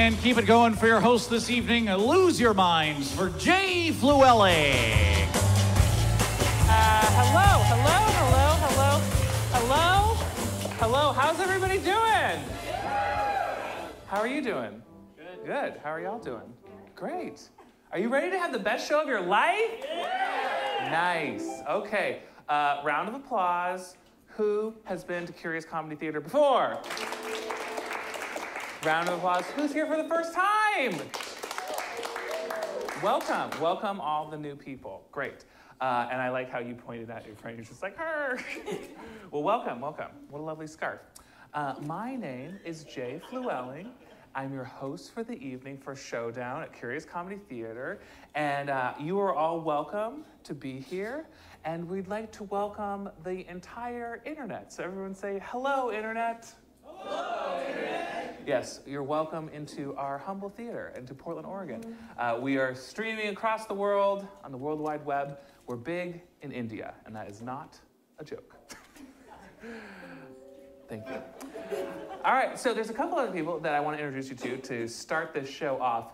And keep it going for your host this evening. Lose your minds for Jay Flewelling. Hello. How's everybody doing? How are you doing? Good. How are y'all doing? Great. Are you ready to have the best show of your life? Nice. Okay. Round of applause. Who has been to Curious Comedy Theater before? Round of applause. Who's here for the first time? Welcome all the new people. Great. And I like how you pointed at your friend. You're just like, her. Well, welcome. What a lovely scarf. My name is Jay Flewelling. I'm your host for the evening for Showdown at Curious Comedy Theater. And you are all welcome to be here. And we'd like to welcome the entire internet. So everyone say, hello, internet. Hello, internet. Yes, you're welcome into our humble theater, into Portland, Oregon. We are streaming across the world on the World Wide Web. We're big in India, and that is not a joke. Thank you. All right, so there's a couple other people that I want to introduce you to start this show off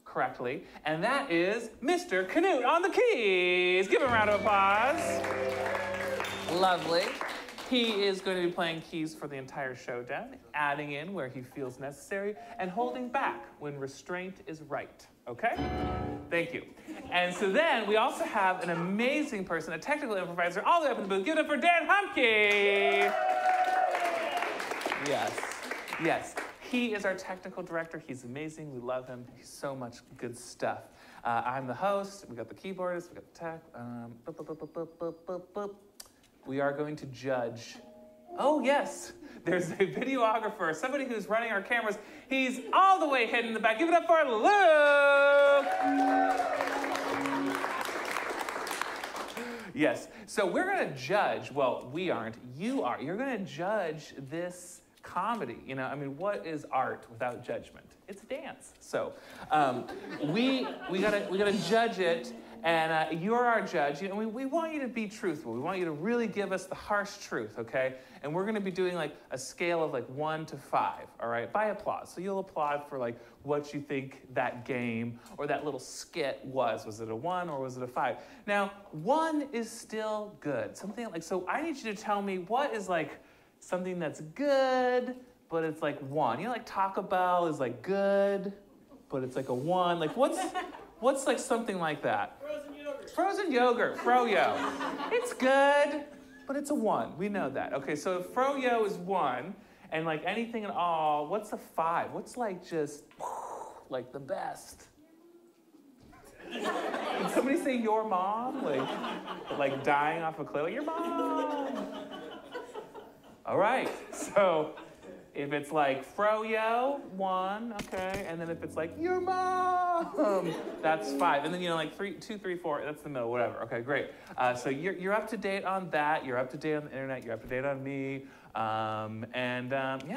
correctly, and that is Mr. Canute on the keys. Give him a round of applause. Lovely. He is going to be playing keys for the entire showdown, adding in where he feels necessary, and holding back when restraint is right. Okay? Thank you. And so then we also have an amazing person, a technical improviser, all the way up in the booth. Give it up for Dan Humke. Yes. He is our technical director. He's amazing. We love him. He's so much good stuff. I'm the host. We got the keyboardist. We got the tech. We are going to judge. Oh, yes. There's a videographer, somebody who's running our cameras. He's all the way hidden in the back. Give it up for Luke. Yes. So we're going to judge. Well, we aren't. You are. You're going to judge this comedy. You know, I mean, what is art without judgment? It's dance. So we gotta judge it, and you're our judge. You know, we want you to be truthful. We want you to really give us the harsh truth, okay? And we're gonna be doing like a scale of like 1 to 5, all right? By applause. So you'll applaud for like what you think that game or that little skit was. Was it a 1 or was it a 5? Now, 1 is still good. Something like, so I need you to tell me what is like something that's good, but it's like 1. You know, like Taco Bell is like good, but it's like a 1. Like what's like something like that? Frozen yogurt, froyo. It's good, but it's a 1. We know that. Okay, so if froyo is 1, and like anything at all, what's a 5? What's like just like the best? Did somebody say your mom? Like dying off a cliff? Like, your mom. All right, so if it's like froyo, 1, okay, and then if it's like your mom, that's 5, and then, you know, like 3, 2, 3, 4, that's the middle, whatever. Okay, great. So you're up to date on that. You're up to date on the internet. You're up to date on me. Yeah,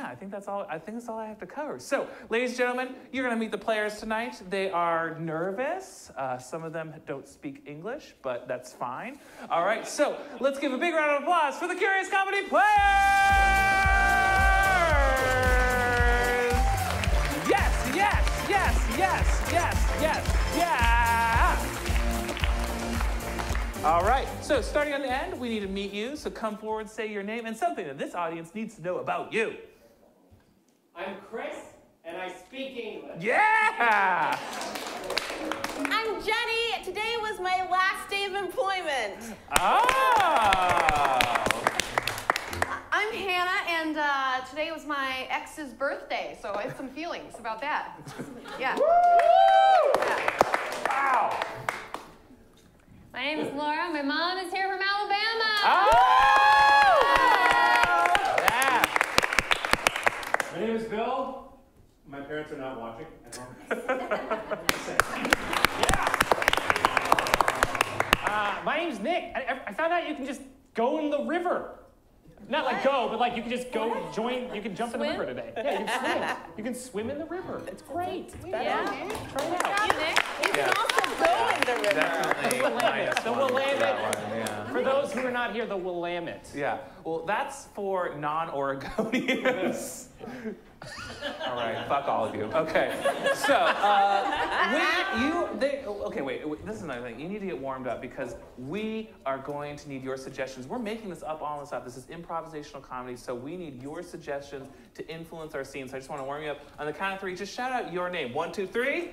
I think that's all. I think that's all I have to cover. So, ladies and gentlemen, you're going to meet the players tonight. They are nervous. Some of them don't speak English, but that's fine. All right, so let's give a big round of applause for the Curious Comedy players. Yeah. All right, so starting on the end, we need to meet you. So come forward, say your name, and something that this audience needs to know about you. I'm Chris, and I speak English. Yeah! I'm Jenny. Today was my last day of employment. Oh! I'm Hannah, and today was my ex's birthday, so I have some feelings about that. Yeah. Woo! Yeah. Wow! My name is Laura. My mom is here from Alabama. Oh! Yeah. My name is Bill. My parents are not watching at home. My name's Nick. I found out you can just go in the river. Not like go, but like you can just go join. You can jump in the river today. Yeah, you can swim. You can swim in the river. It's great. It's better. Yeah. Try it out. You can also go in the river. Definitely. So we'll land it. For those who we're not here, the Willamette. Yeah. Well, that's for non-Oregonians. All right, fuck all of you. Okay, so okay, wait. This is another thing. You need to get warmed up because we are going to need your suggestions. We're making this up all this up. This is improvisational comedy, so we need your suggestions to influence our scene. So I just want to warm you up. On the count of 3, just shout out your name. 1, 2, 3. Cheers.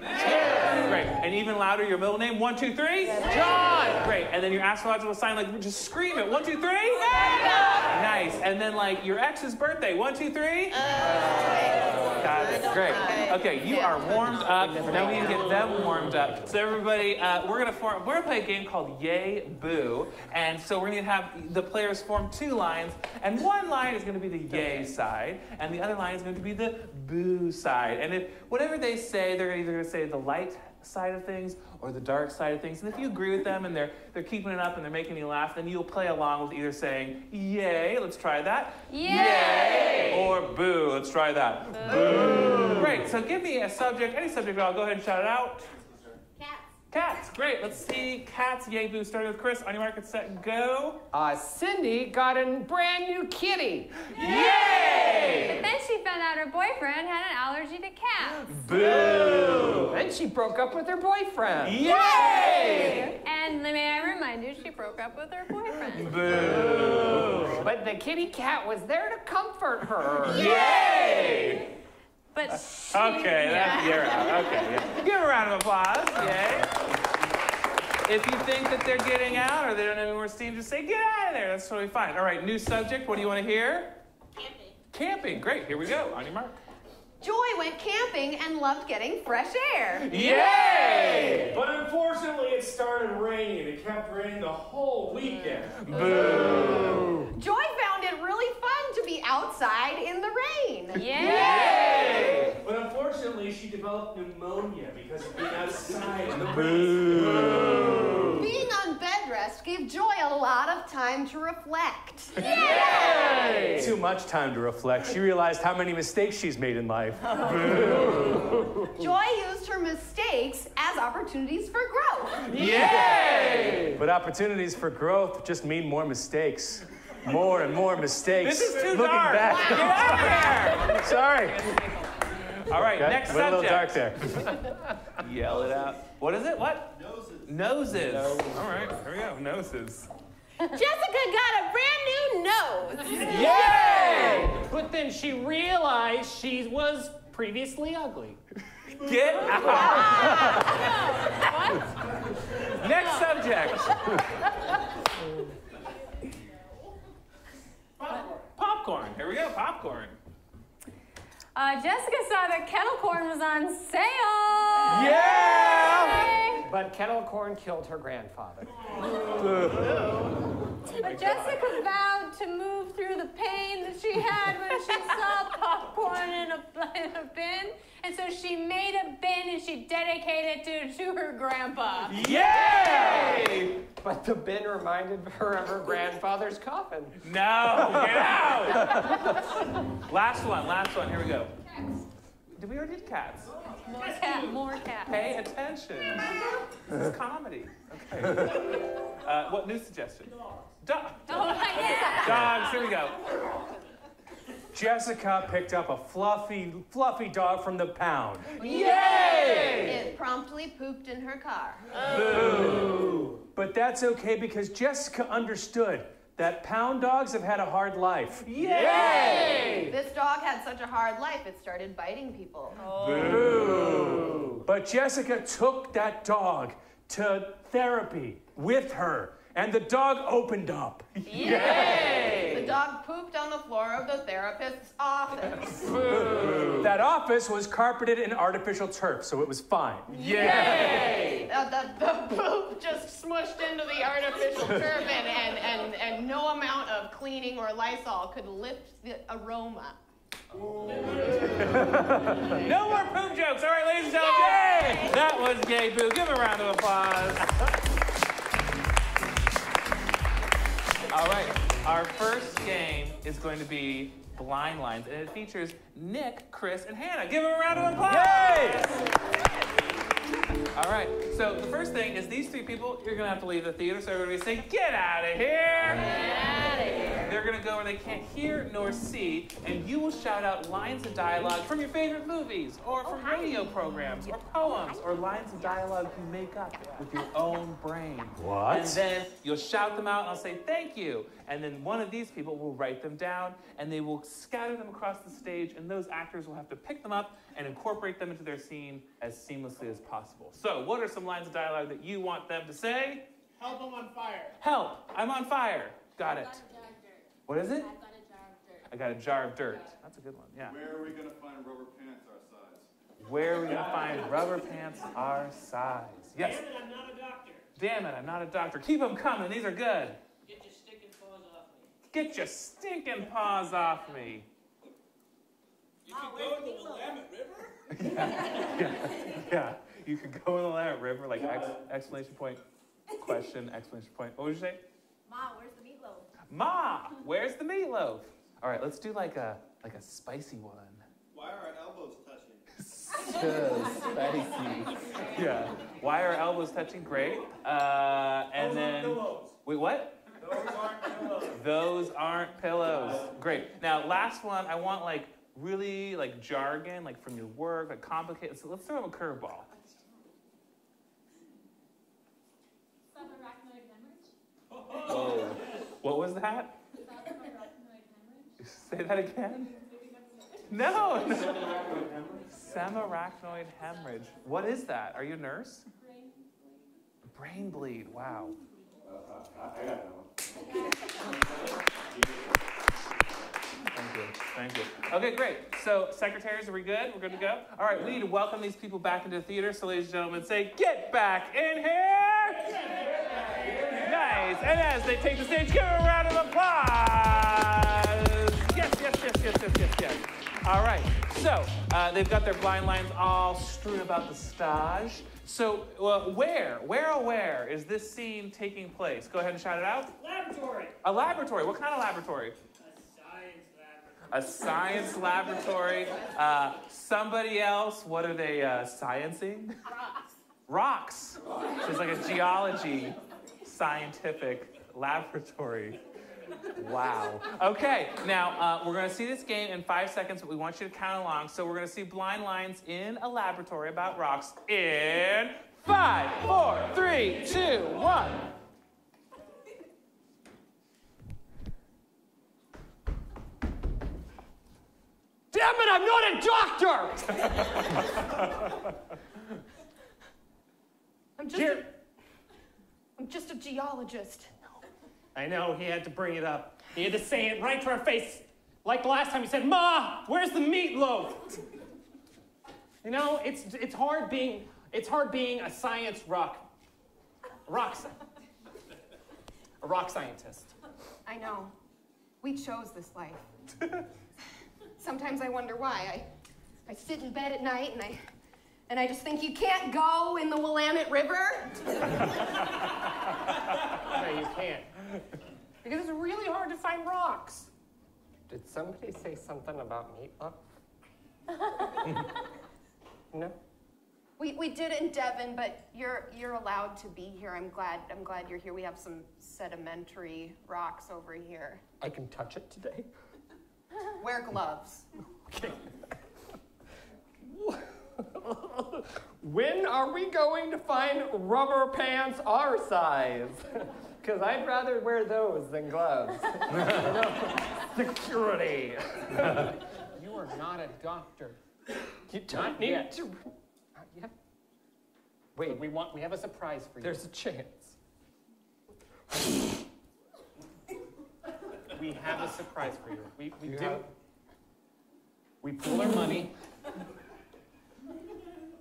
Great. And even louder, your middle name. 1, 2, 3. John. Great. And then your astrological sign, like just scream it. 1, 2, 3. Nice. And then like your ex's birthday. 1, 2, 3. Got it. Great. Okay, you are warmed up. Now we need to get them warmed up. So everybody, we're gonna play a game called Yay Boo, and so we're gonna have the players form 2 lines, and one line is gonna be the Yay side, and the other line is going to be the Boo side. And if whatever they say, they're either gonna say the light side of things or the dark side of things. And if you agree with them and they're keeping it up and they're making you laugh, then you'll play along with either saying yay, let's try that. Yay! Or boo, let's try that. Boo! Great, so give me a subject, any subject at all, go ahead and shout it out. Cats, great. Let's see cats, yay, boo. Starting with Chris. On your mark, get set, go. Cindy got a brand new kitty. Yay! But then she found out her boyfriend had an allergy to cats. Boo! Then she broke up with her boyfriend. Yay! And may I remind you, she broke up with her boyfriend. Boo! But the kitty cat was there to comfort her. Yay! But Okay, that's you're out. Okay, yeah. Give a round of applause. Yay. If you think that they're getting out or they don't have any more steam, just say, get out of there. That's totally fine. All right, new subject. What do you want to hear? Camping. Camping. Great. Here we go. On your mark. Joy went camping and loved getting fresh air. Yay! But unfortunately, it started raining. It kept raining the whole weekend. Boo! Joy found it really fun to be outside in the rain. Yay! But unfortunately, she developed pneumonia because of being outside in the rain. Boo! Being on bed rest gave Joy a lot of time to reflect. Yay! Too much time to reflect. She realized how many mistakes she's made in life. Joy used her mistakes as opportunities for growth. Yay! But opportunities for growth just mean more mistakes. More and more mistakes. This is too Looking dark. back. Get out of here! Sorry. All right, Okay, next went subject. a little dark there. Yell it out. What is it? What? Noses. All right, here we go. Noses. Jessica got a brand new nose. Yay! But then she realized she was previously ugly. Get out. What? Next subject. Popcorn. Here we go. Popcorn. Jessica saw that kettle corn was on sale. Yeah! But kettle corn killed her grandfather. But Jessica vowed to move through the pain that she had when she saw popcorn in a bin. And so she made a bin and she dedicated it to her grandpa. Yay! But the bin reminded her of her grandfather's coffin. No, get out! Last one. Here we go. Did we already do cats? More cat. Pay attention. This is comedy. Okay. What new suggestion? Dogs. Oh, yeah. Dogs. Here we go. Jessica picked up a fluffy dog from the pound. Yay! It promptly pooped in her car. Boo! But that's okay because Jessica understood that pound dogs have had a hard life. Yay! This dog had such a hard life, it started biting people. Boo! But Jessica took that dog to therapy with her, and the dog opened up. Yay! The dog pooped on the floor of the therapist's office. That office was carpeted in artificial turf, so it was fine. Yay! The poop just smushed into the artificial turf, and no amount of cleaning or Lysol could lift the aroma. No more poop jokes. All right, ladies and gentlemen. Yay! That was Yay Boo. Give a round of applause. All right, our first game is going to be Blind Lines, and it features Nick, Chris, and Hannah. Give them a round of applause. Yay! All right, so the first thing is these three people, you're gonna have to leave the theater, so everybody say, get out of here! Get out of here! They're gonna go where they can't hear nor see, and you will shout out lines of dialogue from your favorite movies, or from radio programs, or poems, or lines of dialogue you make up with your own brain. What? And then you'll shout them out, and I'll say, thank you. And then one of these people will write them down, and they will scatter them across the stage, and those actors will have to pick them up and incorporate them into their scene as seamlessly as possible. So, what are some lines of dialogue that you want them to say? Help, I'm on fire. Help, I'm on fire. Got it. What is it? I got a jar of dirt. I got a jar of dirt. That's a good one, yeah. Where are we going to find rubber pants our size? Where are we going to find rubber pants our size? Yes. Damn it, I'm not a doctor. Damn it, I'm not a doctor. Keep them coming, these are good. Get your stinking paws off me. Get your stinking paws off me. You can go to the Willamette River? Yeah. You could go in the Willamette River, like exclamation point, question, exclamation point. What would you say? Ma, where's the meatloaf? Ma, where's the meatloaf? All right, let's do like a spicy one. Why are our elbows touching? So spicy. Yeah. Why are elbows touching? Great. And then. Wait, what? Those aren't pillows. Those aren't pillows. Great. Now, last one. I want like really like jargon, like from your work, like complicated. So let's throw them a curveball. Subarachnoid hemorrhage? Whoa. What was that? Subarachnoid hemorrhage? Say that again. No. Subarachnoid hemorrhage. What is that? Are you a nurse? Brain bleed. Wow. I got that one. Thank you. Okay, great. So, secretaries, are we good? We're good to go? All right, we need to welcome these people back into the theater. So, ladies and gentlemen, say, get back in here! Nice. And as they take the stage, give them a round of applause! Yes. All right. So, they've got their blind lines all strewn about the stage. So, where is this scene taking place? Go ahead and shout it out. Laboratory. A laboratory. What kind of laboratory? A science laboratory. Somebody else, what are they sciencing? Rocks. So it's like a geology scientific laboratory. Wow. Okay, now we're going to see this game in 5 seconds, but we want you to count along. So we're going to see blind lines in a laboratory about rocks in 5, 4, 3, 2, 1. Damn it, I'm not a doctor! I'm just a geologist. I know, he had to bring it up. He had to say it right to our face. Like the last time he said, Ma, where's the meatloaf? You know, it's hard being a science rock scientist. I know. We chose this life. Sometimes I wonder why. I sit in bed at night and I just think you can't go in the Willamette River. No, you can't. Because it's really hard to find rocks. Did somebody say something about meatloaf? No? We did in Devon, but you're allowed to be here. I'm glad you're here. We have some sedimentary rocks over here. I can touch it today? Wear gloves. Okay. When are we going to find rubber pants our size? Because I'd rather wear those than gloves. Security. You are not a doctor. You don't need yet. to. Not yet. Wait, We have a surprise for you. there's a chance. We have a surprise for you. We You do. have- We pool our money,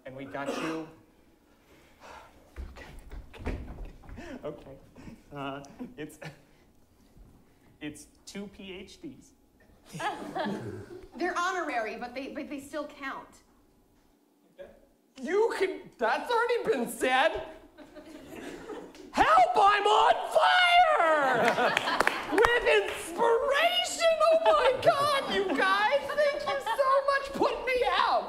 and we got you. Okay. It's 2 PhDs. They're honorary, but they still count. You can. That's already been said. Help! I'm on fire! With inspiration! Oh my God, you guys! Thank you so much. Put me out.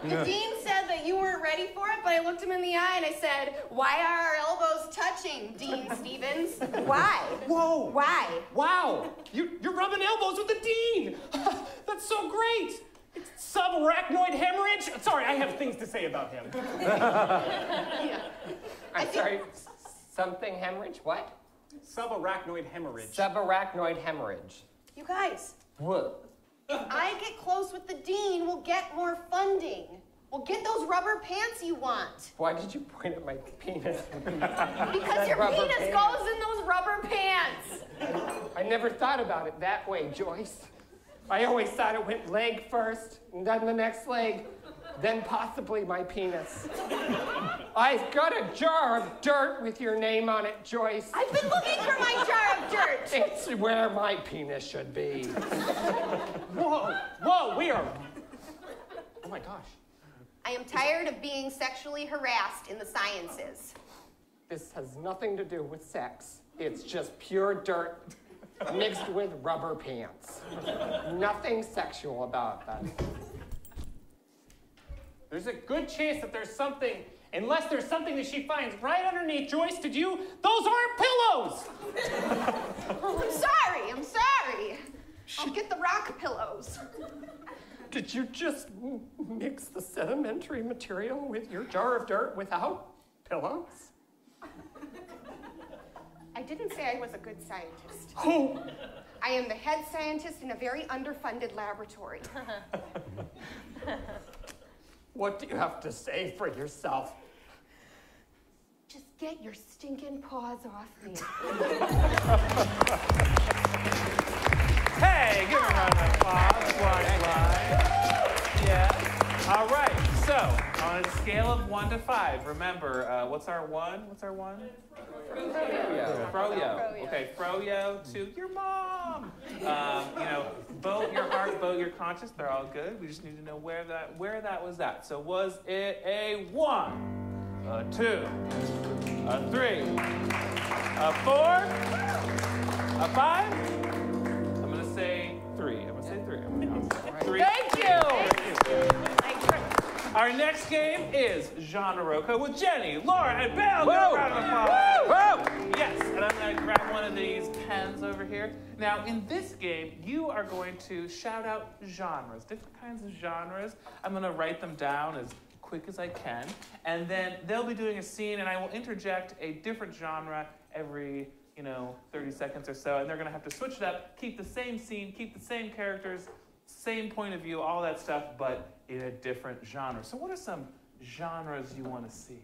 The dean said that you weren't ready for it, but I looked him in the eye and I said, why are our elbows touching, Dean Stevens? Why? Whoa. Why? Wow. You're rubbing elbows with the dean. That's so great. It's subarachnoid hemorrhage. Sorry, I have things to say about him. I'm sorry, something hemorrhage? What? Subarachnoid hemorrhage. Subarachnoid hemorrhage. You guys, What? if I get close with the dean, we'll get more funding. We'll get those rubber pants you want. Why did you point at my penis? Because your rubber penis pants. goes in those rubber pants. I never thought about it that way, Joyce. I always thought it went leg first, and then the next leg, then possibly my penis. I've got a jar of dirt with your name on it, Joyce. I've been looking for my jar of dirt. It's where my penis should be. Whoa, we are. Oh my gosh. I am tired of being sexually harassed in the sciences. This has nothing to do with sex. It's just pure dirt mixed with rubber pants. Nothing sexual about that. There's a good chance that there's something, unless there's something that she finds right underneath Joyce. Those aren't pillows! I'm sorry. I'll get the rock pillows. Did you just mix the sedimentary material with your jar of dirt without pillows? I didn't say I was a good scientist. Oh. I am the head scientist in a very underfunded laboratory. What do you have to say for yourself? Just get your stinking paws off me. Hey, give her a round of applause. Yeah. All right. So, on a scale of 1 to 5, remember, what's our 1? What's our 1? Froyo. Okay, Froyo to your mom. Vote your heart, vote your conscience. They're all good. We just need to know where that was at. So, was it a 1, a 2, a 3, a 4, a 5? I'm gonna say 3. Three. Thank you. Our next game is Genre Roca with Jenny, Laura, and Bill. Give a round of applause. Yes, and I'm going to grab one of these pens over here. Now, in this game, you are going to shout out genres, different kinds of genres. I'm going to write them down as quick as I can, and then they'll be doing a scene, and I will interject a different genre every 30 seconds or so, and they're going to have to switch it up, keep the same scene, keep the same characters, same point of view, all that stuff, but in a different genre. So what are some genres you want to see?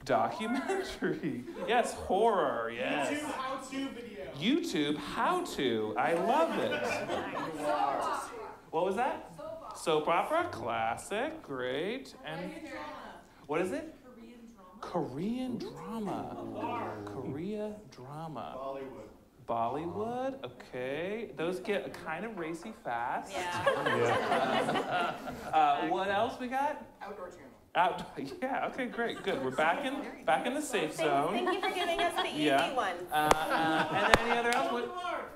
Documentary. Yes, horror, yes. YouTube how-to video. YouTube how-to. I love it. What was that? Soap opera. Classic. Great. And what is it? Korean drama. Korea drama. Bollywood, okay. Those get kind of racy fast. Yeah. What else we got? Outdoor channel. Yeah, okay, great, good. We're back in the safe zone. Thank you for giving us the easy one. And then any other else?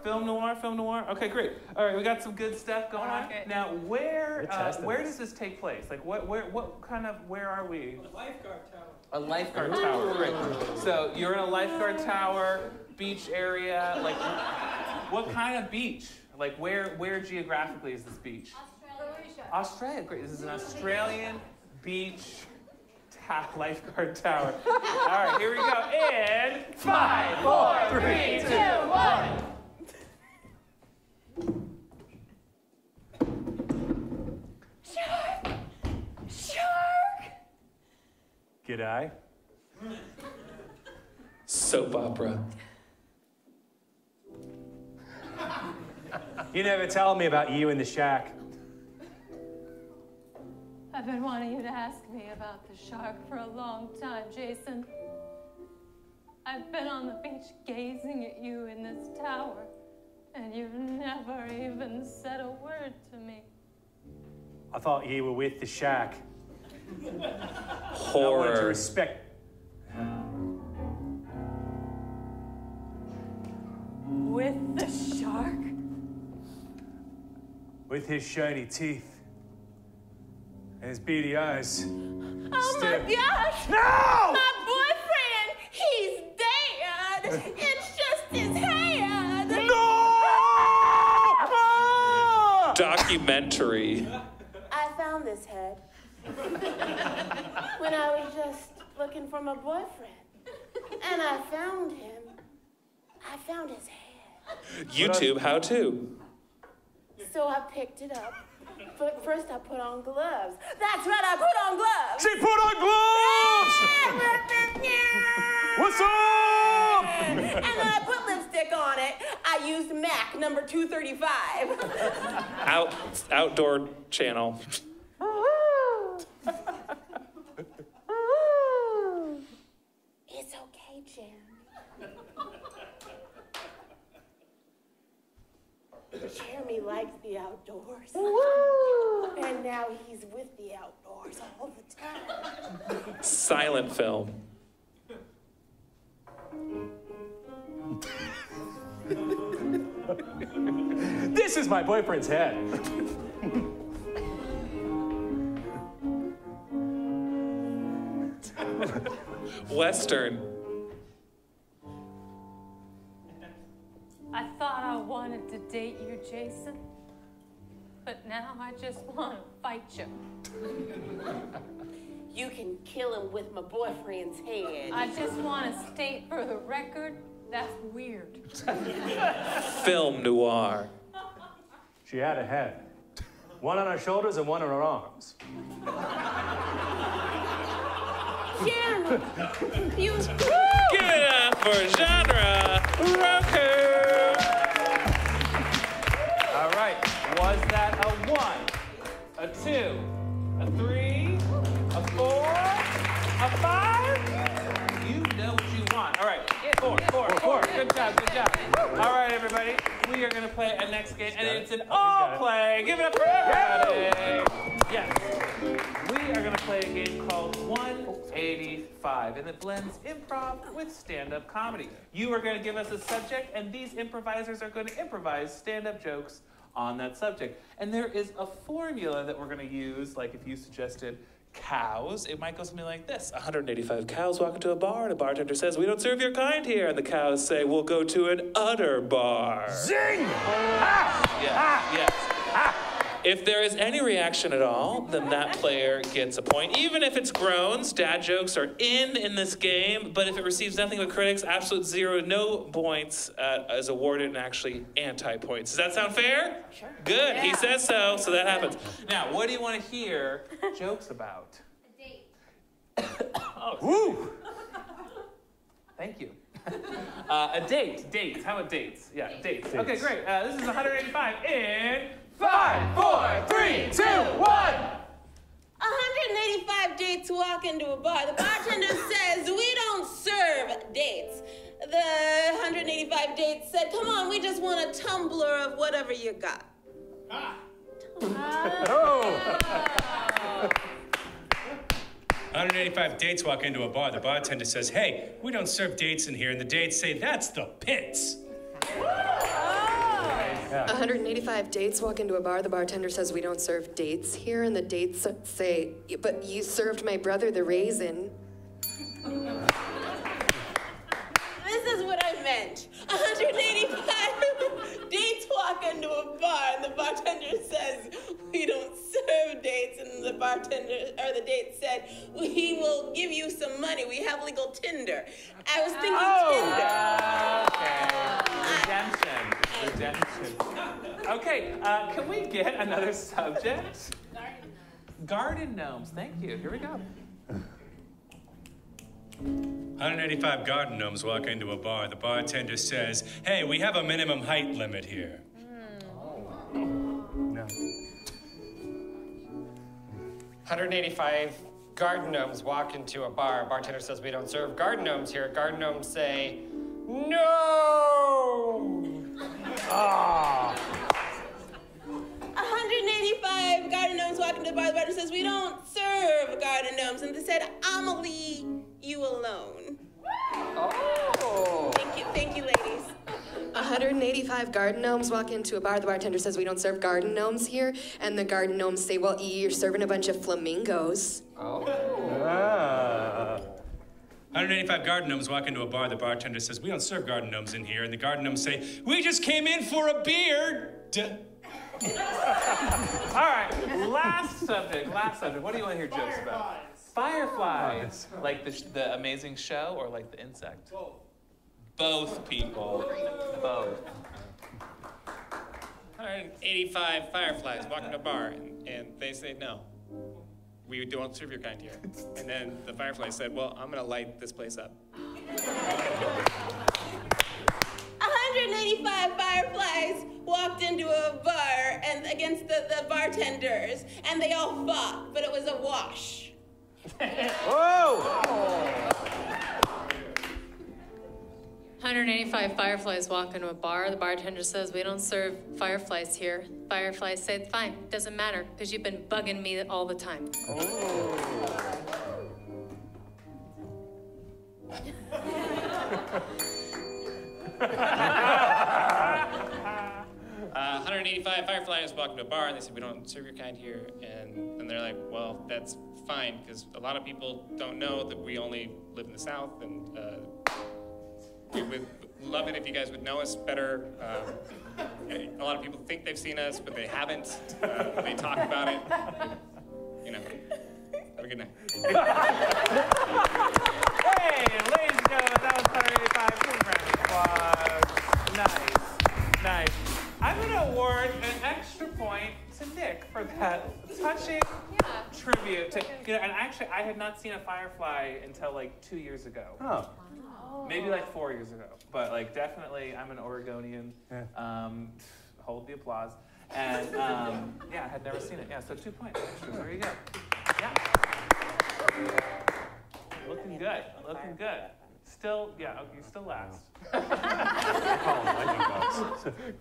Film noir. Okay, great. All right, we got some good stuff going on. Okay. Now, where does this take place? Like, where are we? A lifeguard tower. A lifeguard tower, great. So you're in a lifeguard tower, beach area. Like, what kind of beach? Like, where geographically is this beach? Australia, great. This is an Australian beach lifeguard tower. All right, here we go. In 5, 4, 3, 2, 1. Shark! G'day. Soap opera. You never tell me about you in the shack. I've been wanting you to ask me about the shark for a long time, Jason. I've been on the beach gazing at you in this tower, and you've never even said a word to me. I thought you were with the shack. Horror. I wanted to respect. With the shark? With his shiny teeth and his beady eyes. Oh my gosh! No! My boyfriend, he's dead. It's just his head. No! Documentary. I found this head when I was just looking for my boyfriend. And I found him. I found his head. YouTube how to. So I picked it up. But first I put on gloves. That's right, I put on gloves. She put on gloves! What's up? And then I put lipstick on it. I used MAC number 235. Outdoor channel. It's okay, Jeremy. Jeremy likes the outdoors. And now he's with the outdoors all the time. Silent film. This is my boyfriend's head. Western. I thought I wanted to date you, Jason, but now I just want to fight you. You can kill him with my boyfriend's head. I just want to state for the record, that's weird. Film noir. She had a head. One on her shoulders and one on her arms. Jeremy, you... Give it up for genre Roku. All right, was that a 1, a 2, a 3, a 4, a 5? You know what you want. All right, 4. Good job. All right, everybody, we are going to play a next game, and it's an all play. Give it up for everybody. Yes. We are going to play a game called 185, and it blends improv with stand-up comedy. You are going to give us a subject, and these improvisers are going to improvise stand-up jokes on that subject. And there is a formula that we're going to use, like if you suggested cows, it might go something like this. 185 cows walk into a bar, and a bartender says, "We don't serve your kind here." And the cows say, "We'll go to an udder bar." Zing! Yes. If there is any reaction at all, then that player gets a point. Even if it's groans, dad jokes are in this game, but if it receives nothing but critics, absolute 0, no points is awarded, and actually anti-points. Does that sound fair? Sure. Good, yeah. He says so that happens. Now, what do you want to hear jokes about? A date. Oh, woo! Thank you. Dates. How about dates? Yeah, dates. Okay, great. This is 185 in 5, 4, 3, 2, 1. 185 dates walk into a bar. The bartender says, "We don't serve dates." The 185 dates said, "Come on, we just want a tumbler of whatever you got." Oh! 185 dates walk into a bar. The bartender says, "Hey, we don't serve dates in here." And the dates say, "That's the pits." 185 dates walk into a bar. The bartender says, "We don't serve dates here." And the dates say, "But you served my brother the raisin." This is what I meant. 185 dates walk into a bar, and the bartender says, "We don't serve dates." And the date said, "We will give you some money. We have legal Tinder." I was thinking Tinder. Okay. Redemption. Okay, can we get another subject? Garden gnomes. Thank you. Here we go. 185 garden gnomes walk into a bar. The bartender says, "Hey, we have a minimum height limit here." No. 185 garden gnomes walk into a bar. Bartender says, "We don't serve garden gnomes here." Garden gnomes say, "No!" 185 garden gnomes walk into the bar. The bartender says, "We don't serve garden gnomes." And they said, "I'ma leave you alone." Oh! Thank you, ladies. 185 garden gnomes walk into a bar. The bartender says we don't serve garden gnomes here. And the garden gnomes say, well, you're serving a bunch of flamingos. Oh. 185 garden gnomes walk into a bar. The bartender says, we don't serve garden gnomes in here. And the garden gnomes say, we just came in for a Beaird. All right, last subject. What do you want to hear jokes about? Fireflies. Like the amazing show or like the insect? Both people. Both. 185 fireflies walk into a bar, and they say, no, we don't serve your kind here. And then the firefly said, well, I'm going to light this place up. 185 fireflies walked into a bar and against the bartenders, and they all fought, but it was a wash. Whoa! 185 fireflies walk into a bar. The bartender says, we don't serve fireflies here. Fireflies say, fine, doesn't matter, because you've been bugging me all the time. 185 fireflies walk into a bar, and they said, we don't serve your kind here. And they're like, well, that's fine, because a lot of people don't know that we only live in the South, and we would love it if you guys would know us better. A lot of people think they've seen us, but they haven't. They talk about it. You know, have a good night. Hey, ladies and gentlemen, that was 185. Congrats. Nice. I'm going to award an extra point to Nick for that touching tribute. And actually, I had not seen a firefly until like 2 years ago. Oh. Maybe like 4 years ago. But like definitely, I'm an Oregonian. Hold the applause. And I had never seen it. Yeah, so 2 points extra. There you go. Yeah. Looking good. Still, you still last.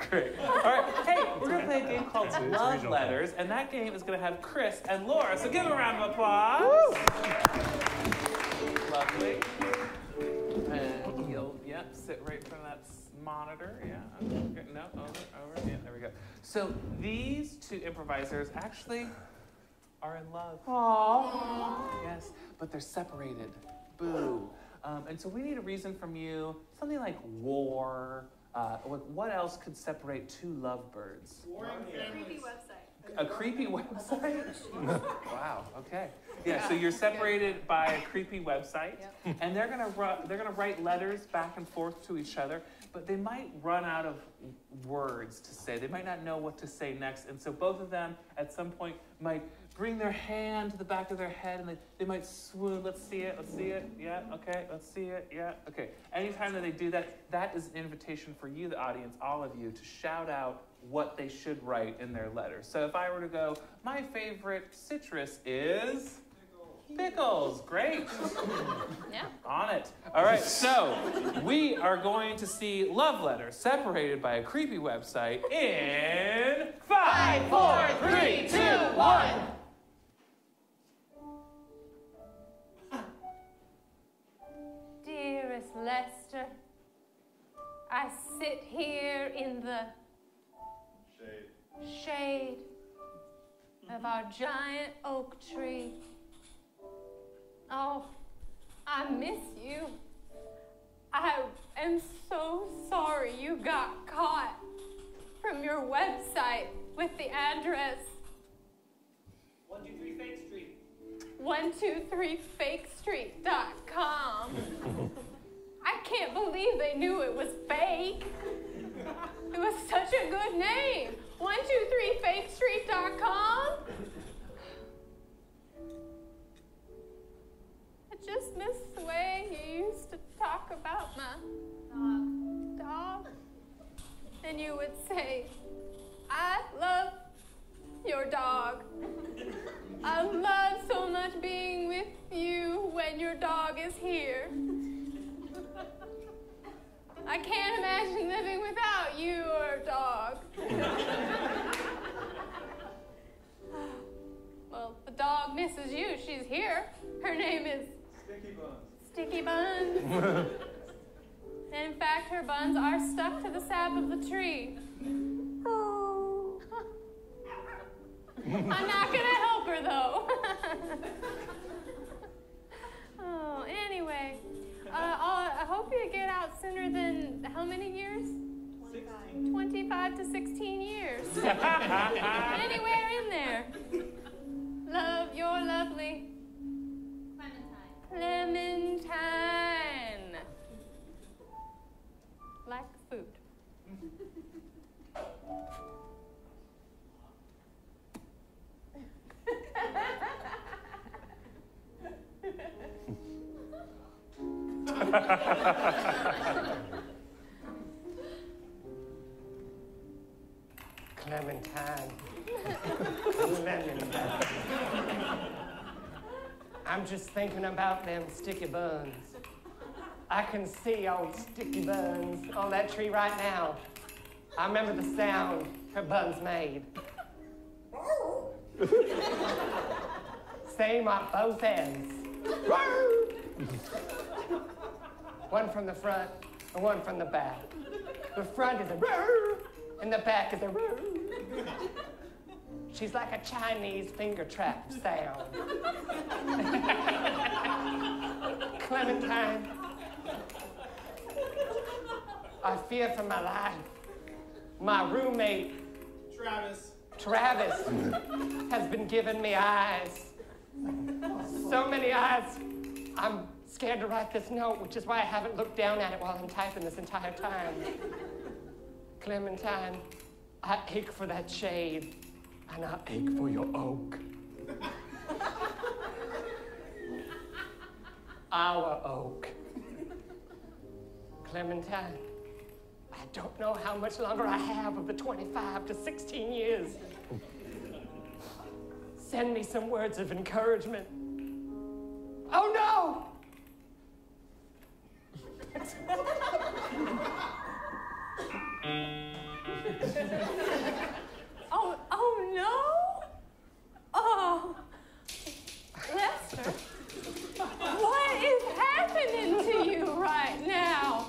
Great. All right, hey, we're going to play a game called Love Letters, and that game is going to have Chris and Laura, so give them a round of applause. Woo! Lovely. And you'll, sit right in front of that monitor. Yeah, no, over, yeah, there we go. So these two improvisers actually are in love. Aww. Yes, but they're separated. Boo. And so we need a reason from you, something like war. What else could separate two lovebirds? Creepy website. A creepy website? Wow. Okay. Yeah. So you're separated by a creepy website, and they're gonna write letters back and forth to each other, but they might run out of words to say. They might not know what to say next, and so both of them at some point might bring their hand to the back of their head, and they might swoon. Let's see it. Yeah, okay. Let's see it. Yeah, okay. Anytime that they do that, that is an invitation for you, the audience, all of you, to shout out what they should write in their letter. So if I were to go, my favorite citrus is pickles. Great. Yeah. On it. All right, so we are going to see love letters separated by a creepy website in 5, 4, 3, 2, 1. Dearest Lester, I sit here in the shade of our giant oak tree. Oh, I miss you. I am so sorry you got caught from your website with the address 123 Fake Street. 123fakestreet.com. I can't believe they knew it was fake. It was such a good name. 123fakestreet.com. I just miss the way you used to talk about my dog. And you would say, I love your dog. I love so much being with you when your dog is here. I can't imagine living without you or dog. Well, the dog misses you. She's here. Her name is Sticky Buns. And And in fact, her buns are stuck to the sap of the tree. Oh. I'm not gonna help her though. Oh, anyway, I hope you get out sooner than how many years? 25 to 16 years. Anywhere in there. Love, you're lovely. Clementine. Like food. Clementine. Clementine. I'm just thinking about them sticky buns. I can see old sticky buns on that tree right now. I remember the sound her buns made. Same on both ends. One from the front and one from the back. The front is a and the back is a She's like a Chinese finger trap sound. Clementine, I fear for my life. My roommate, Travis has been giving me eyes. So many eyes. I'm scared to write this note, which is why I haven't looked down at it while I'm typing this entire time. Clementine, I ache for that shade, and I ache for your oak. Our oak. Clementine, I don't know how much longer I have of the 25 to 16 years. Send me some words of encouragement. Oh no! Oh no? Oh, Lester, what is happening to you right now?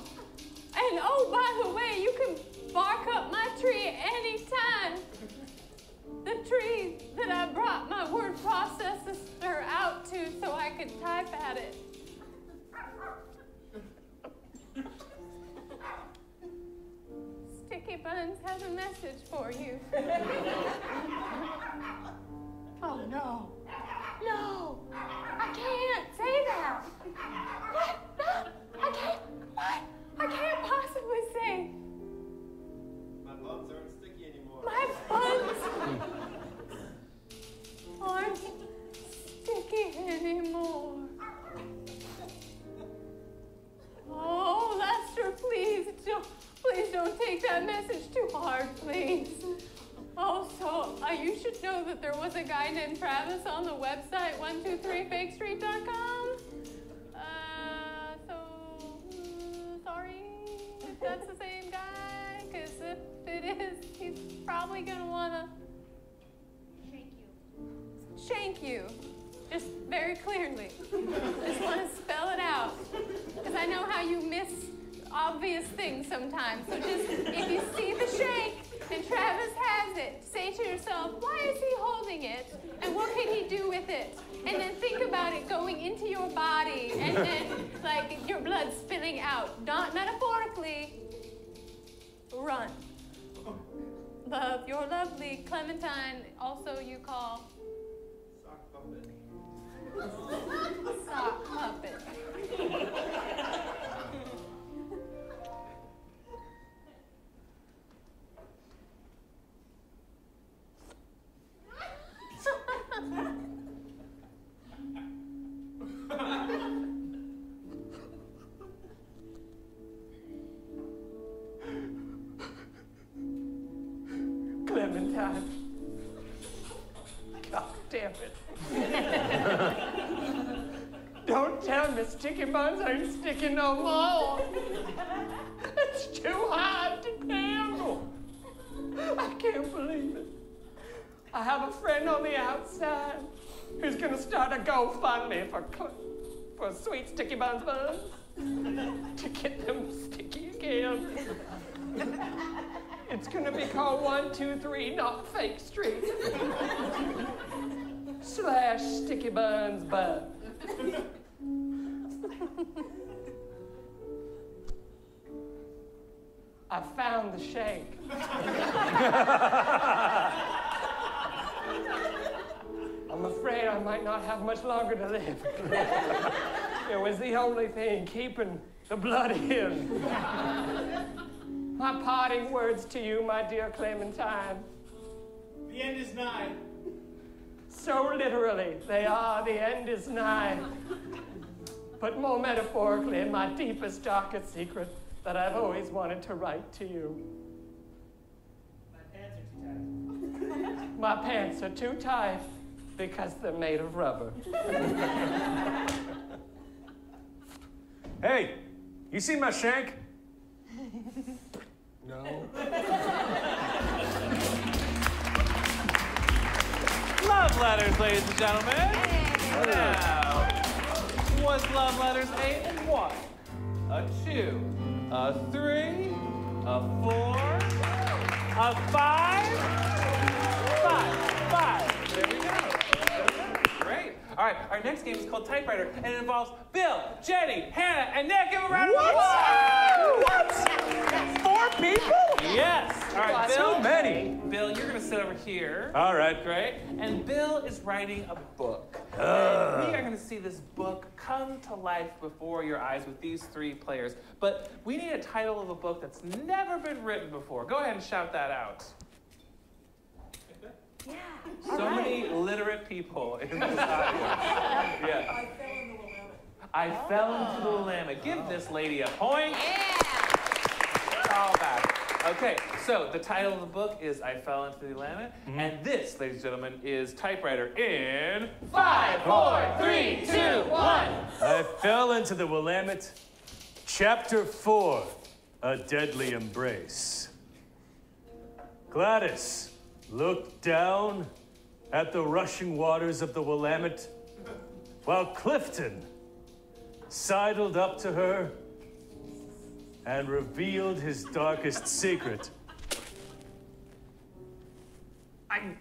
And oh, by the way, you can bark up my tree anytime. The tree that I brought my word processor out to so I could type at it. Sticky Buns has a message for you. Oh no. No, I can't say that. What? No, I can't. What? I can't possibly say. My buns aren't sticky anymore. My buns aren't sticky anymore. Oh, Lester, please don't take that message too hard, please. Also, you should know that there was a guy named Travis on the website 123fakestreet.com. Sorry if that's the same guy, because if it is, he's probably gonna wanna shank you. Just very clearly. Just want to spell it out, because I know how you miss obvious things sometimes. So just, if you see the shank and Travis has it, say to yourself, why is he holding it? And what can he do with it? And then think about it going into your body and then like your blood spilling out. Not metaphorically. Run. Love, you're lovely. Clementine, also you call Sock puppet. Sock puppet. Clementine. God damn it. Don't tell me sticky buns ain't sticky no more. It's too hard to handle. I can't believe it. I have a friend on the outside who's gonna start a GoFundMe for sweet sticky buns. to get them sticky again. It's gonna be called 123 Not Fake Street. / Sticky Buns Bun. I found the shank. I'm afraid I might not have much longer to live. It was the only thing keeping the blood in. My parting words to you, my dear Clementine. The end is nigh. So literally, they are, the end is nigh. But more metaphorically, my deepest, darkest secret that I've always wanted to write to you. My pants are too tight because they're made of rubber. Hey, you seen my shank? No. Love letters, ladies and gentlemen. Now, was love letters a 1, a 2, a 3, a 4, a 5? 5. There we go. Great. All right, our next game is called Typewriter, and it involves Bill, Jenny, Hannah, and Nick. Give a round of applause. What? 4 people? Yes. All right, Bill. Too many. Bill, you're going to sit over here. All right. Great. And Bill is writing a book. And we are going to see this book come to life before your eyes with these 3 players. But we need a title of a book that's never been written before. Go ahead and shout that out. Yeah. So many literate people in this audience. Yeah. I fell into the Willamette. Give this lady a point. Yeah. All back. Okay, so the title of the book is I Fell into the Willamette, and this, ladies and gentlemen, is Typewriter in 5, 4, 3, 2, 1. I fell into the Willamette. Chapter 4, A Deadly Embrace. Gladys looked down at the rushing waters of the Willamette while Clifton sidled up to her and revealed his darkest secret. I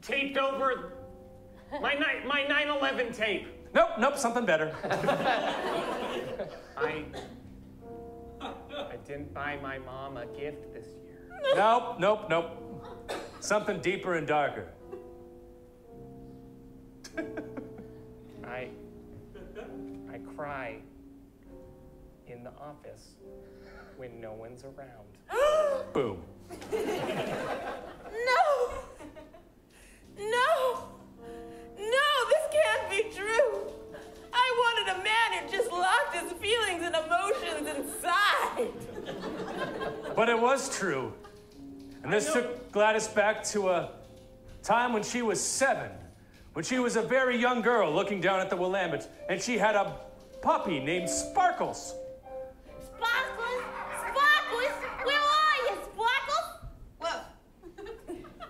taped over my 9/11 tape. Nope, something better. I didn't buy my mom a gift this year. Nope. Something deeper and darker. I cry in the office when no one's around. Boom. No, this can't be true. I wanted a man who just locked his feelings and emotions inside. But it was true. And this took Gladys back to a time when she was 7, when she was a very young girl looking down at the Willamette, and she had a puppy named Sparkles. Sparkles, where are you, Sparkles? Whoa.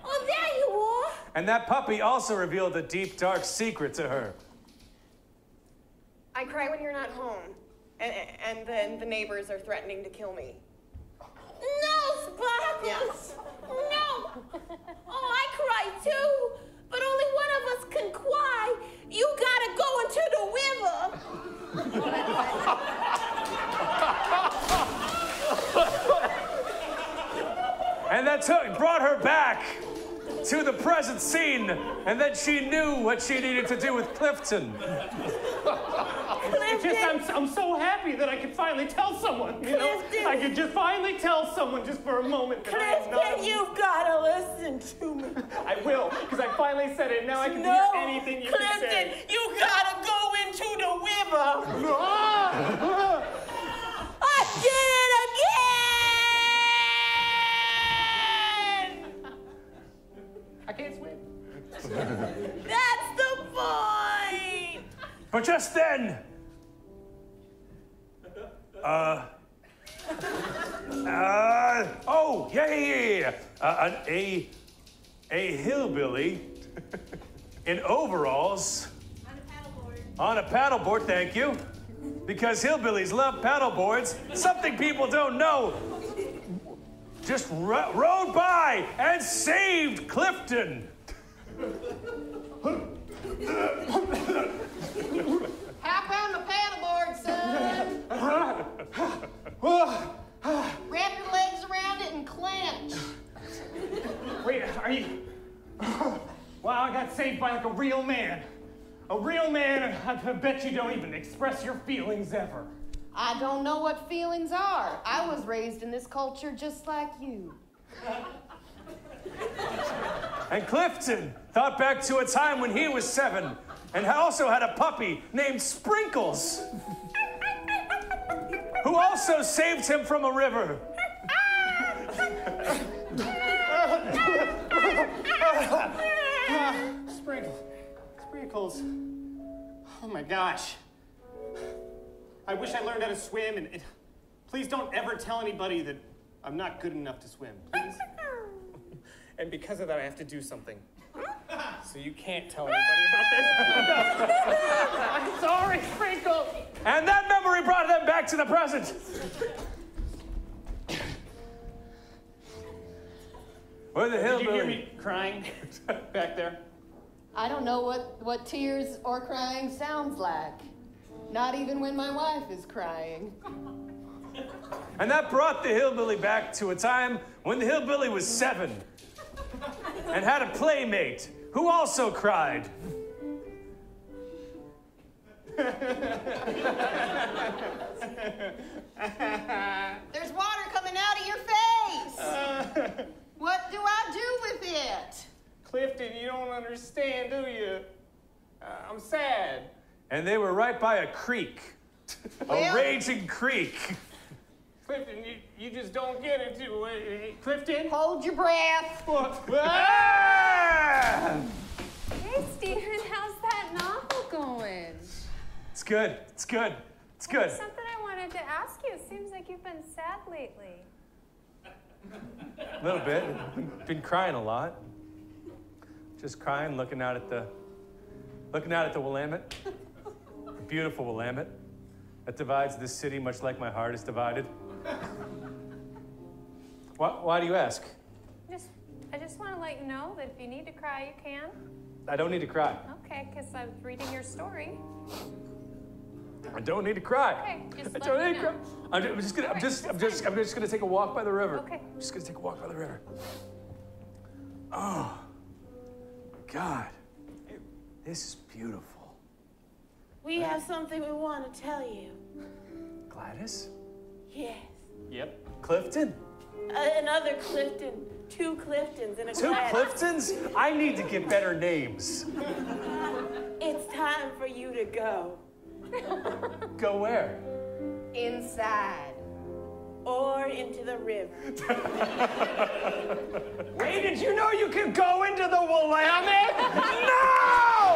Oh, there you are. And that puppy also revealed a deep, dark secret to her. I cry when you're not home, and then the neighbors are threatening to kill me. No, Sparkles. Yes. No. Oh, I cry too, but only one of us can cry. You gotta go into the river. And that brought her back to the present scene, and then she knew what she needed to do with Clifton. It's just, I'm so happy that I could finally tell someone, you know? I could just finally tell someone just for a moment that I am not... Clifton, you've gotta listen to me. I will, because I finally said it. Now I can hear anything you can say. Clifton, you gotta go into the river. I did it again! I can't swim. That's the point! But just then, a hillbilly in overalls on a paddleboard, thank you, Because hillbillies love paddleboards, something people don't know. Just rode by and saved Clifton. Hop on the paddleboard, son. Wrap your legs around it and clench. Wait, are you... Wow, I got saved by like a real man. A real man, I bet you don't even express your feelings ever. I don't know what feelings are. I was raised in this culture just like you. And Clifton thought back to a time when he was 7 and also had a puppy named Sprinkles, who also saved him from a river. Sprinkles. Oh my gosh. I wish I learned how to swim, and please don't ever tell anybody that I'm not good enough to swim, please. And because of that, I have to do something. So you can't tell anybody about this. I'm sorry, Sprinkles. And that memory brought them back to the present. Where the hell Did you hear me crying back there? I don't know what tears or crying sounds like. Not even when my wife is crying. And that brought the hillbilly back to a time when the hillbilly was 7 and had a playmate who also cried. There's water coming out of your face. What do I do with it? Clifton, you don't understand, do you? I'm sad. And they were right by a creek. A raging creek. Clifton, you just don't get it, do it. Clifton? Hold your breath. Hey, Stephen, how's that novel going? It's good. It's good. It's good. There's something I wanted to ask you. It seems like you've been sad lately. A little bit. Been crying a lot. Just crying, looking out at the Willamette. The beautiful Willamette that divides this city much like my heart is divided. Why do you ask? I just want to let you know that if you need to cry, you can. I don't need to cry. Okay, because I was reading your story. I don't need to cry. Okay, just I let don't me need to cry. know. I'm just gonna take a walk by the river. Okay. I'm just gonna take a walk by the river. Oh, God, this is beautiful. We have something we want to tell you. Gladys? Yes. Yep. Clifton? Another Clifton. 2 Cliftons and a 2 Gladys. Cliftons? I need to get better names. It's time for you to go. Go where? Inside. Or into the river. Wait, did you know you could go into the Willamette? No!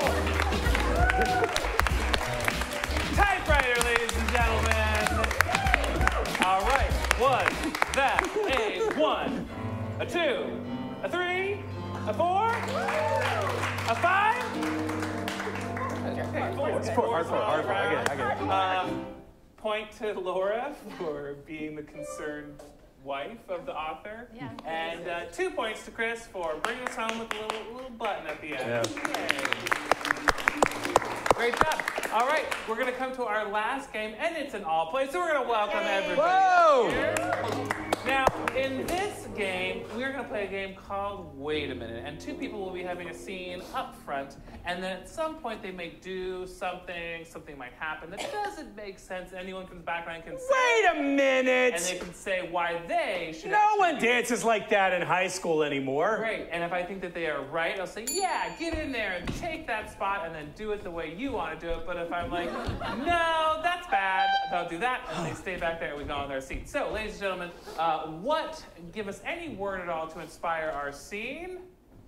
Typewriter, ladies and gentlemen. All right, was that a 1, a 2, a 3, a 4, a 5? It's 4. Hard 4. I get it. Point to Laura for being the concerned wife of the author. Yeah. And 2 points to Chris for bringing us home with a little button at the end. Yeah. Yay. Great job. All right, we're going to come to our last game, and it's an all play, so we're going to welcome everybody. Whoa! Here. Now, in this game, we're going to play a game called Wait a Minute, and 2 people will be having a scene up front, and then at some point they may do something might happen that doesn't make sense. Anyone from the background can say, Wait a minute! and they can say why they should. No one dances like that in high school anymore. Great, and if I think that they are right, I'll say, yeah, get in there and take that spot and then do it the way you want to do it. But if I'm like, no, that's bad, they'll do that, and they stay back there and we go on their seat. So, ladies and gentlemen, give us any word at all to inspire our scene.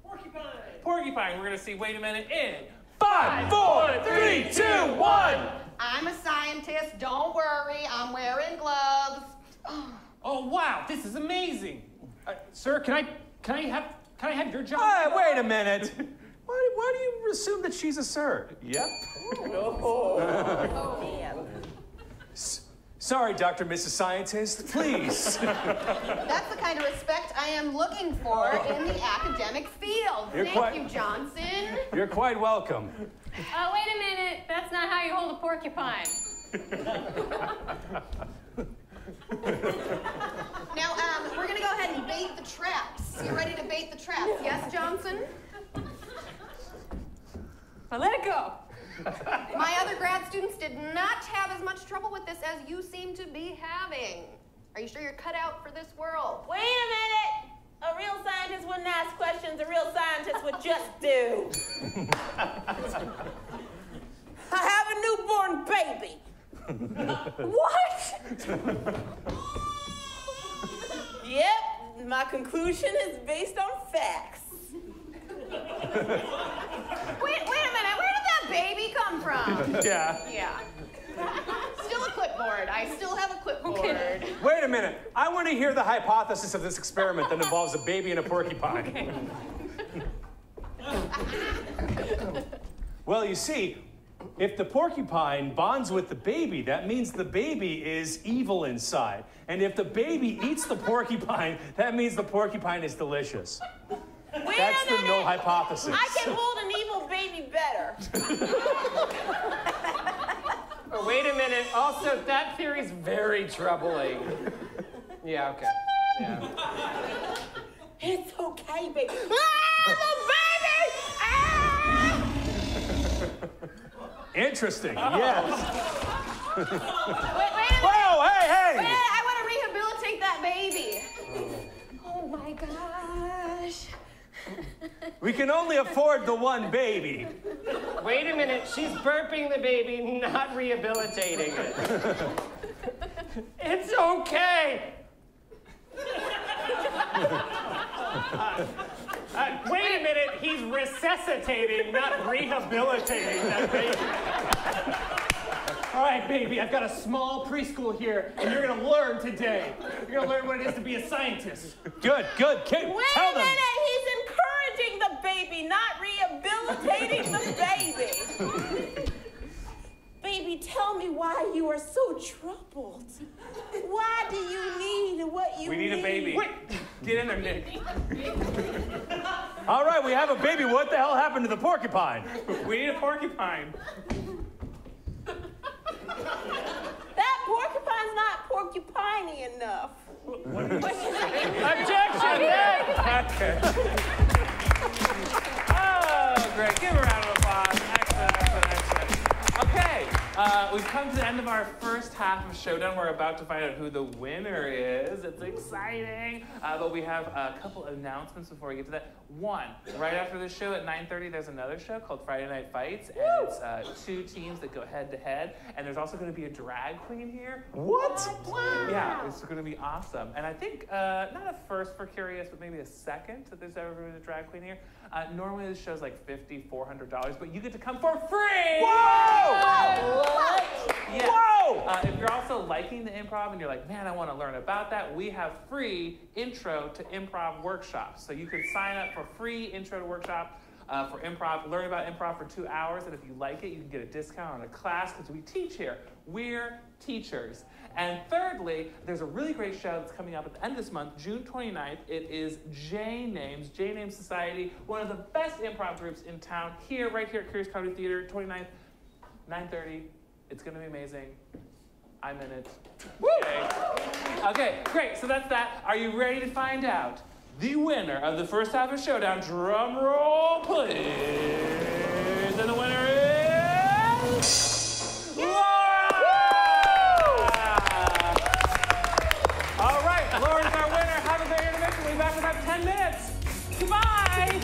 Porcupine. Porcupine. We're going to see Wait a Minute in 5, 4, 3, 2, 1. I'm a scientist. Don't worry. I'm wearing gloves. Oh wow, this is amazing. Sir, can I have your job? Wait a minute. Why do you assume that she's a sir? Yep. Oh, yeah. Sorry, Dr. Mrs. Scientist, please. That's the kind of respect I am looking for in the academic field. Thank you, Johnson. You're quite welcome. Oh, wait a minute. That's not how you hold a porcupine. Now, we're going to go ahead and bait the traps. You ready to bait the traps? Yes, Johnson? Now let it go. My other grad students did not have as much trouble with this as you seem to be having. Are you sure you're cut out for this world? Wait a minute! A real scientist wouldn't ask questions a real scientist would just do. I have a newborn baby. What? Yep, my conclusion is based on facts. Wait a minute. Where did that baby come from? Yeah. Still a clipboard. I still have a clipboard. Okay. Wait a minute. I want to hear the hypothesis of this experiment that involves a baby and a porcupine. Okay. Well, you see, if the porcupine bonds with the baby, that means the baby is evil inside. And if the baby eats the porcupine, that means the porcupine is delicious. That's the null hypothesis. I can hold an evil baby better. Oh, wait a minute. Also, that theory's very troubling. Yeah, okay. Yeah. It's okay, baby. Ah, the baby! Ah! Interesting, yes. Wait a minute. Whoa, hey! Wait, I want to rehabilitate that baby. Oh my gosh. We can only afford the one baby. Wait a minute. She's burping the baby, not rehabilitating it. It's okay. Wait a minute, he's resuscitating, not rehabilitating that baby. All right, baby, I've got a small preschool here, and you're gonna learn today. You're gonna learn what it is to be a scientist. Good. Kid, tell them. Wait a minute, he's encouraging the baby, not rehabilitating the baby. Baby, tell me why you are so troubled. Why do you need what you need? We need a baby. Wait. Get in there, Nick. All right, we have a baby. What the hell happened to the porcupine? We need a porcupine. That porcupine's not porcupiney enough. Objection, Nick! Okay. Oh, great. Give a round of applause. Excellent. Okay, we've come to the end of our first half of Showdown. We're about to find out who the winner is. It's exciting. But we have a couple announcements before we get to that. One, right after the show at 9:30, there's another show called Friday Night Fights. And it's two teams that go head to head. And there's also going to be a drag queen here. What? Wow. Yeah, it's going to be awesome. And I think, not a first for Curious, but maybe a second that there's ever been a drag queen here. Normally this show's like $50, $400, but you get to come for free! Whoa! What? Yes. Whoa! If you're also liking the improv and you're like, man, I want to learn about that, we have free intro to improv workshops. So you can sign up for free intro to workshop for improv, learn about improv for 2 hours, and if you like it, you can get a discount on a class because we teach here. We're teachers. And thirdly, there's a really great show that's coming up at the end of this month, June 29th. It is J Names Society, one of the best improv groups in town, right here at Curious Comedy Theater, 29th, 9:30. It's going to be amazing. I'm in it. Woo! Yay. Okay, great. So that's that. Are you ready to find out the winner of the first half of Showdown? Drum roll, please. And the winner is... All right, Lauren's our winner. Have a great intermission. We'll be back in about 10 minutes. Goodbye.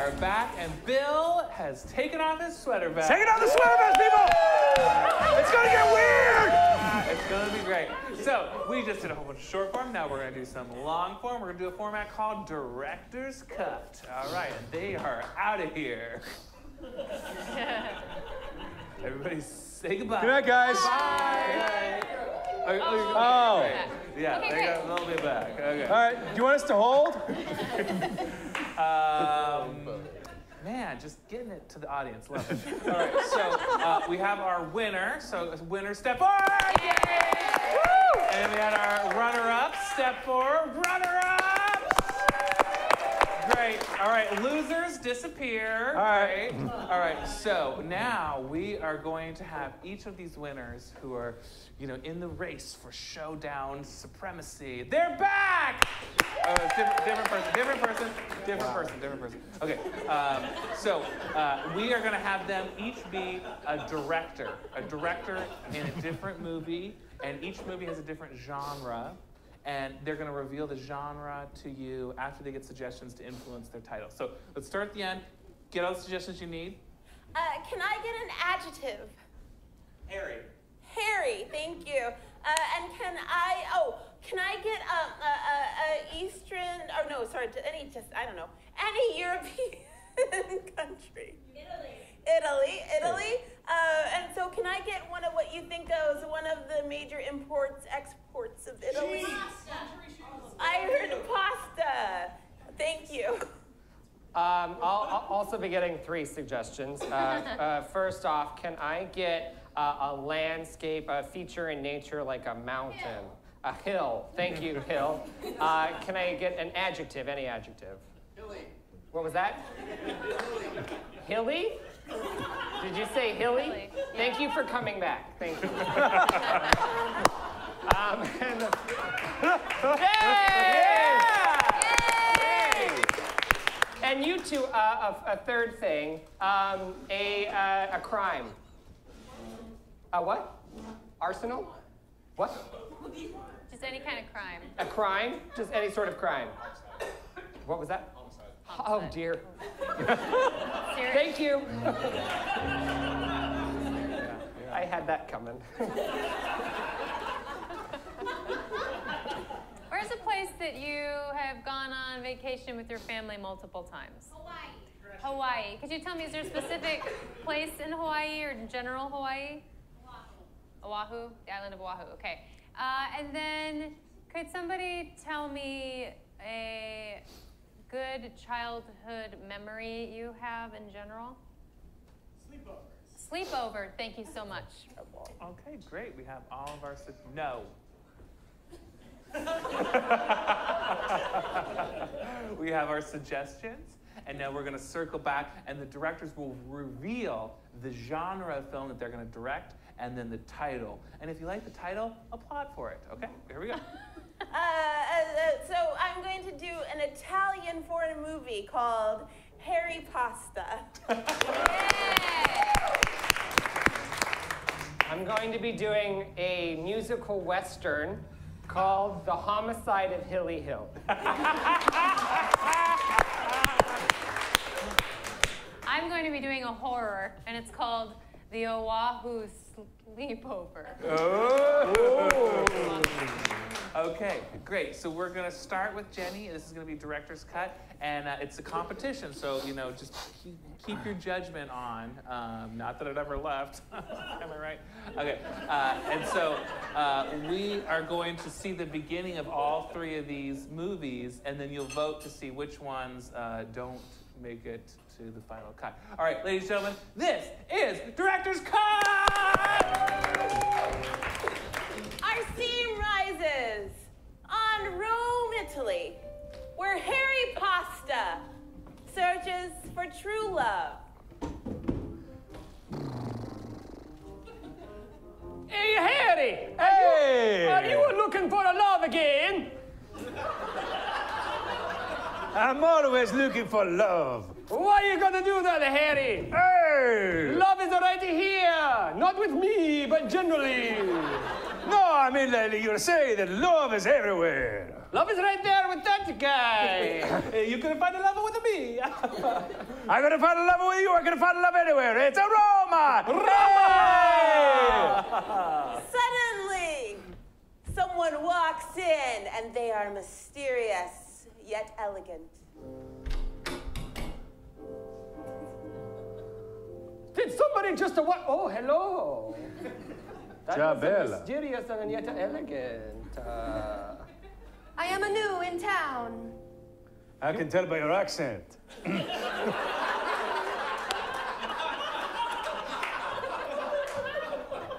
are back, and Bill has taken off his sweater vest. Taking off the sweater vest, people! It's gonna get weird! It's gonna be great. So, we just did a whole bunch of short form. Now we're gonna do some long form. We're gonna do a format called Director's Cut. All right, and they are out of here. Everybody say goodbye. Good night, guys. Bye. Oh. Yeah, they got a little bit back. Okay. All right, do you want us to hold? Man, just getting it to the audience. Love it. All right, so we have our winner. So winner, step forward. Yay! Woo! And we had our runner-up, step forward, runner-up. Great. All right, losers disappear. All right. Great. All right, so now we are going to have each of these winners who are, in the race for Showdown supremacy. They're back! Different person. Okay, so we are gonna have them each be a director in a different movie, and each movie has a different genre. And they're going to reveal the genre to you after they get suggestions to influence their title. So let's start at the end. Get all the suggestions you need. Can I get an adjective? Harry. Harry, thank you. And can I get Eastern? Oh no, sorry. Any European country. Italy. And so can I get one of what you think of as one of the major exports of Italy? I heard pasta. Thank you. I'll also be getting 3 suggestions. First off, can I get a landscape, a feature in nature like a mountain, a hill? Thank you, hill. Can I get an adjective, any adjective? Hilly. What was that? Hilly? Did you say hilly? Thank you for coming back. Thank you. And you two, a third thing, a crime. A what? Arsenal? What? Just any kind of crime. A crime? Just any sort of crime. What was that? Oh dear. Thank you. I had that coming. Where's a place that you have gone on vacation with your family multiple times? Hawaii. Could you tell me, is there a specific place in Hawaii or in general Hawaii? Oahu? The island of Oahu, okay. And then could somebody tell me a good childhood memory you have in general? Sleepover, thank you so much. Okay, great. We have all of our... No. We have our suggestions, and now we're going to circle back, and the directors will reveal the genre of film that they're going to direct, and then the title. And if you like the title, applaud for it. Okay, here we go. So I'm going to do an Italian foreign movie called Harry Pasta. I'm going to be doing a musical western called The Homicide of Hilly Hill. I'm going to be doing a horror, and it's called The Oahu Sleepover. Oh. Okay, great. So we're going to start with Jenny. This is going to be director's cut, and it's a competition. So, just keep your judgment on. Not that it ever left. Am I right? Okay. And so we are going to see the beginning of all 3 of these movies, and then you'll vote to see which ones don't make it to the final cut. All right, ladies and gentlemen, this is Director's Cut! Our scene rises on Rome, Italy, where Harry Pasta searches for true love. Hey, Harry! Hey! Are you looking for a love again? I'm always looking for love. What are you gonna do then, Harry? Hey! Love is right here. Not with me, but generally. No, I mean, you say that love is everywhere. Love is right there with that guy. You couldn't find a lover with me. I'm gonna find a love with you. I'm gonna find love anywhere. It's a Roma. Hey! Suddenly, someone walks in, and they are mysterious yet elegant. Did somebody just what? Oh, hello. That Ciao, was Bella. mysterious and yet elegant. I am new in town. I can tell by your accent.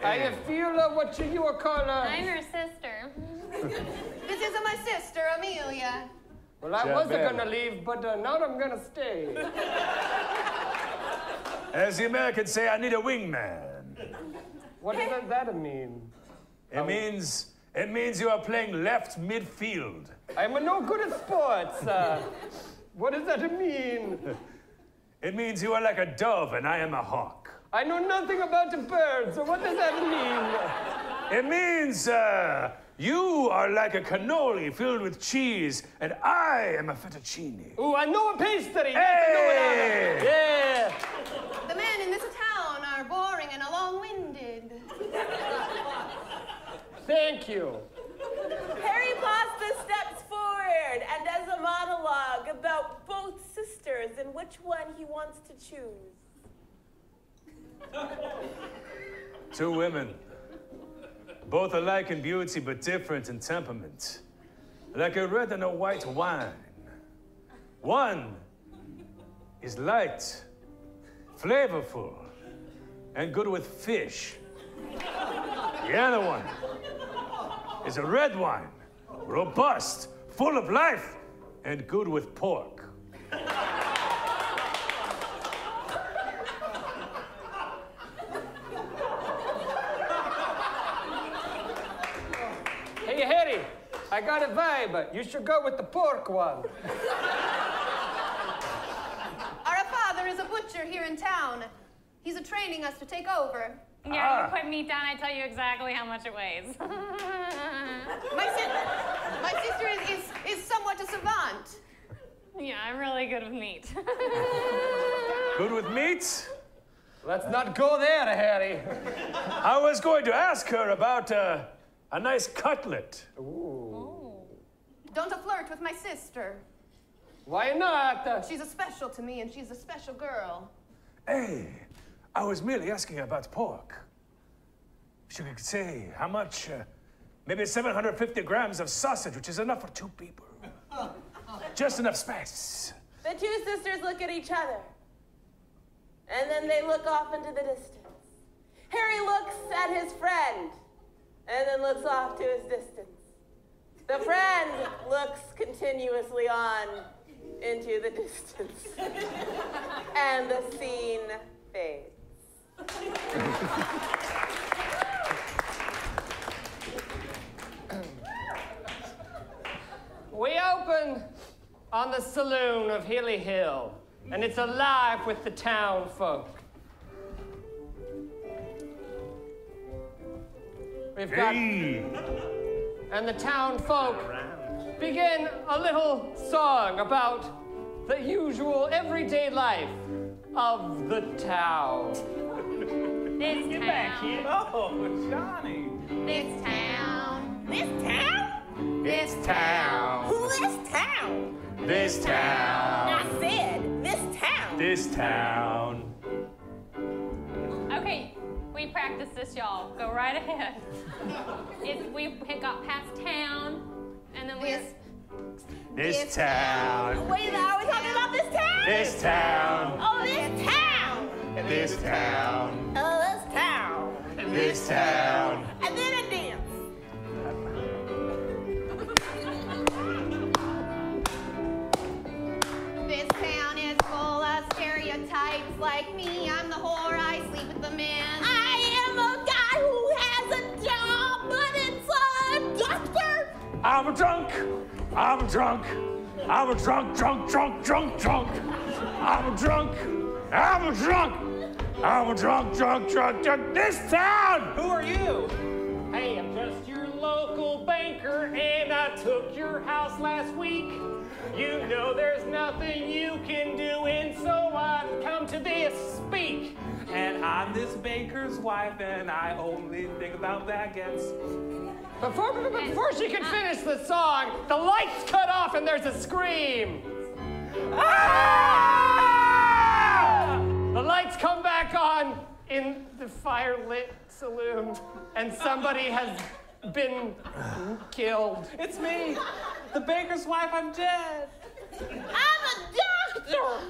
I feel what you are calling. I'm her sister. This is my sister, Amelia. Well, I wasn't gonna leave, but now I'm gonna stay. As the Americans say, I need a wingman. What does that mean? It means you are playing left midfield. I'm no good at sports. What does that mean? It means you are like a dove and I am a hawk. I know nothing about the birds, so what does that mean? It means you are like a cannoli filled with cheese and I am a fettuccine. Ooh, I know a pastry. Hey! Yeah. The men in this town are boring and long-winded. Thank you. Harry Pasta steps forward and does a monologue about both sisters and which one he wants to choose. Two women, both alike in beauty but different in temperament, like a red and a white wine. One is light, flavorful, and good with fish. The other one is a red wine, robust, full of life, and good with pork. Hey, Harry, I got a vibe. You should go with the pork one. Our father is a butcher here in town. He's training us to take over. Yeah, you put meat down, I tell you exactly how much it weighs. My sister is somewhat a savant. Yeah, I'm really good with meat. Good with meat? Let's not go there, Harry. I was going to ask her about a nice cutlet. Ooh. Don't flirt with my sister. Why not? She's a special to me, and she's a special girl. Hey, I was merely asking about pork. She could say how much, maybe 750 grams of sausage, which is enough for 2 people. Just enough space. The two sisters look at each other, and then they look off into the distance. Harry looks at his friend, and then looks off to his distance. The friend looks continuously on into the distance, and the scene fades. We open on the saloon of Hilly Hill, and it's alive with the town folk. We've got, and the town folk begin a little song about the usual everyday life of the town. This Get town. back here. Oh, Johnny. This town. This town? This town. This town? This town. I said this town. This town. Okay, we practiced this, y'all. Go right ahead. We got past town, and then This town. Wait, are we talking about this town? This town. Oh, this town. This town. Oh, this town. This town. And then a dance. This town is full of stereotypes like me. I'm the whore, I sleep with the men. I am a guy who has a job, but it's a doctor. I'm a drunk. I'm a drunk. I'm a drunk, drunk, drunk, drunk, drunk. I'm a drunk. I'm a drunk. I'm a drunk, drunk, drunk, drunk. This town. Who are you? Hey, I'm just your local banker, and I took your house last week. You know there's nothing you can do, and so I've come to this speak. And I'm this baker's wife, and I only think about baguettes. Before she can finish the song, the lights cut off and there's a scream. Ah! The lights come back on in the fire-lit saloon, and somebody has been killed. It's me, the baker's wife. I'm dead. I'm a doctor.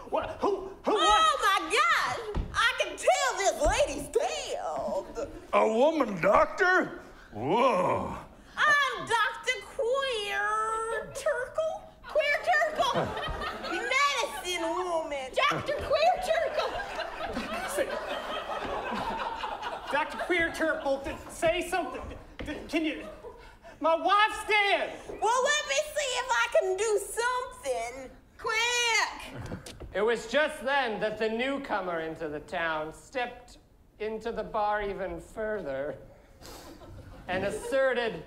What? Who? Oh my God! I can tell this lady's dead. A woman doctor? Whoa. I'm Dr. Queer Turkle. Medicine woman. Dr. Queer Turkle. Dr. Queer Turple, say something. Can you? My wife's dead. Well, let me see if I can do something. Quick! It was just then that the newcomer into the town stepped into the bar even further and asserted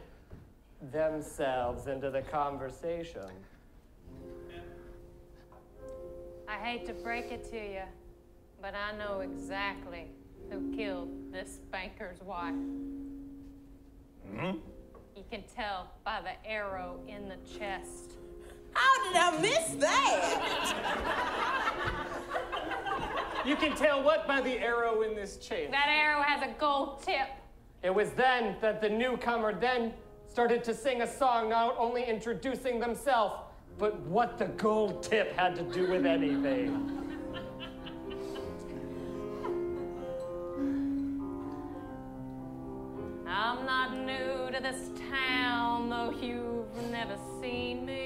themselves into the conversation. I hate to break it to you, but I know exactly who killed this banker's wife. Hmm? You can tell by the arrow in the chest. How did I miss that? You can tell what by the arrow in this chest? That arrow has a gold tip. It was then that the newcomer then started to sing a song, not only introducing themselves, but what the gold tip had to do with anything. I'm not new to this town, though you've never seen me.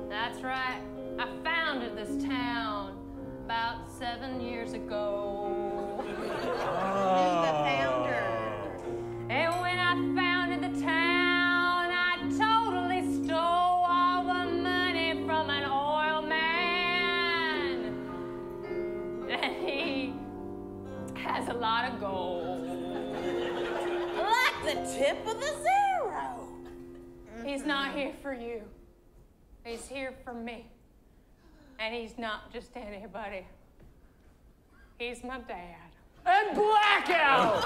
That's right, I founded this town about 7 years ago. Who's the founder? And when I founded the town, I totally stole all the money from an oil man. And he has a lot of gold. Like the tip of the zero. He's not here for you. He's here for me. And he's not just anybody. He's my dad. And blackout!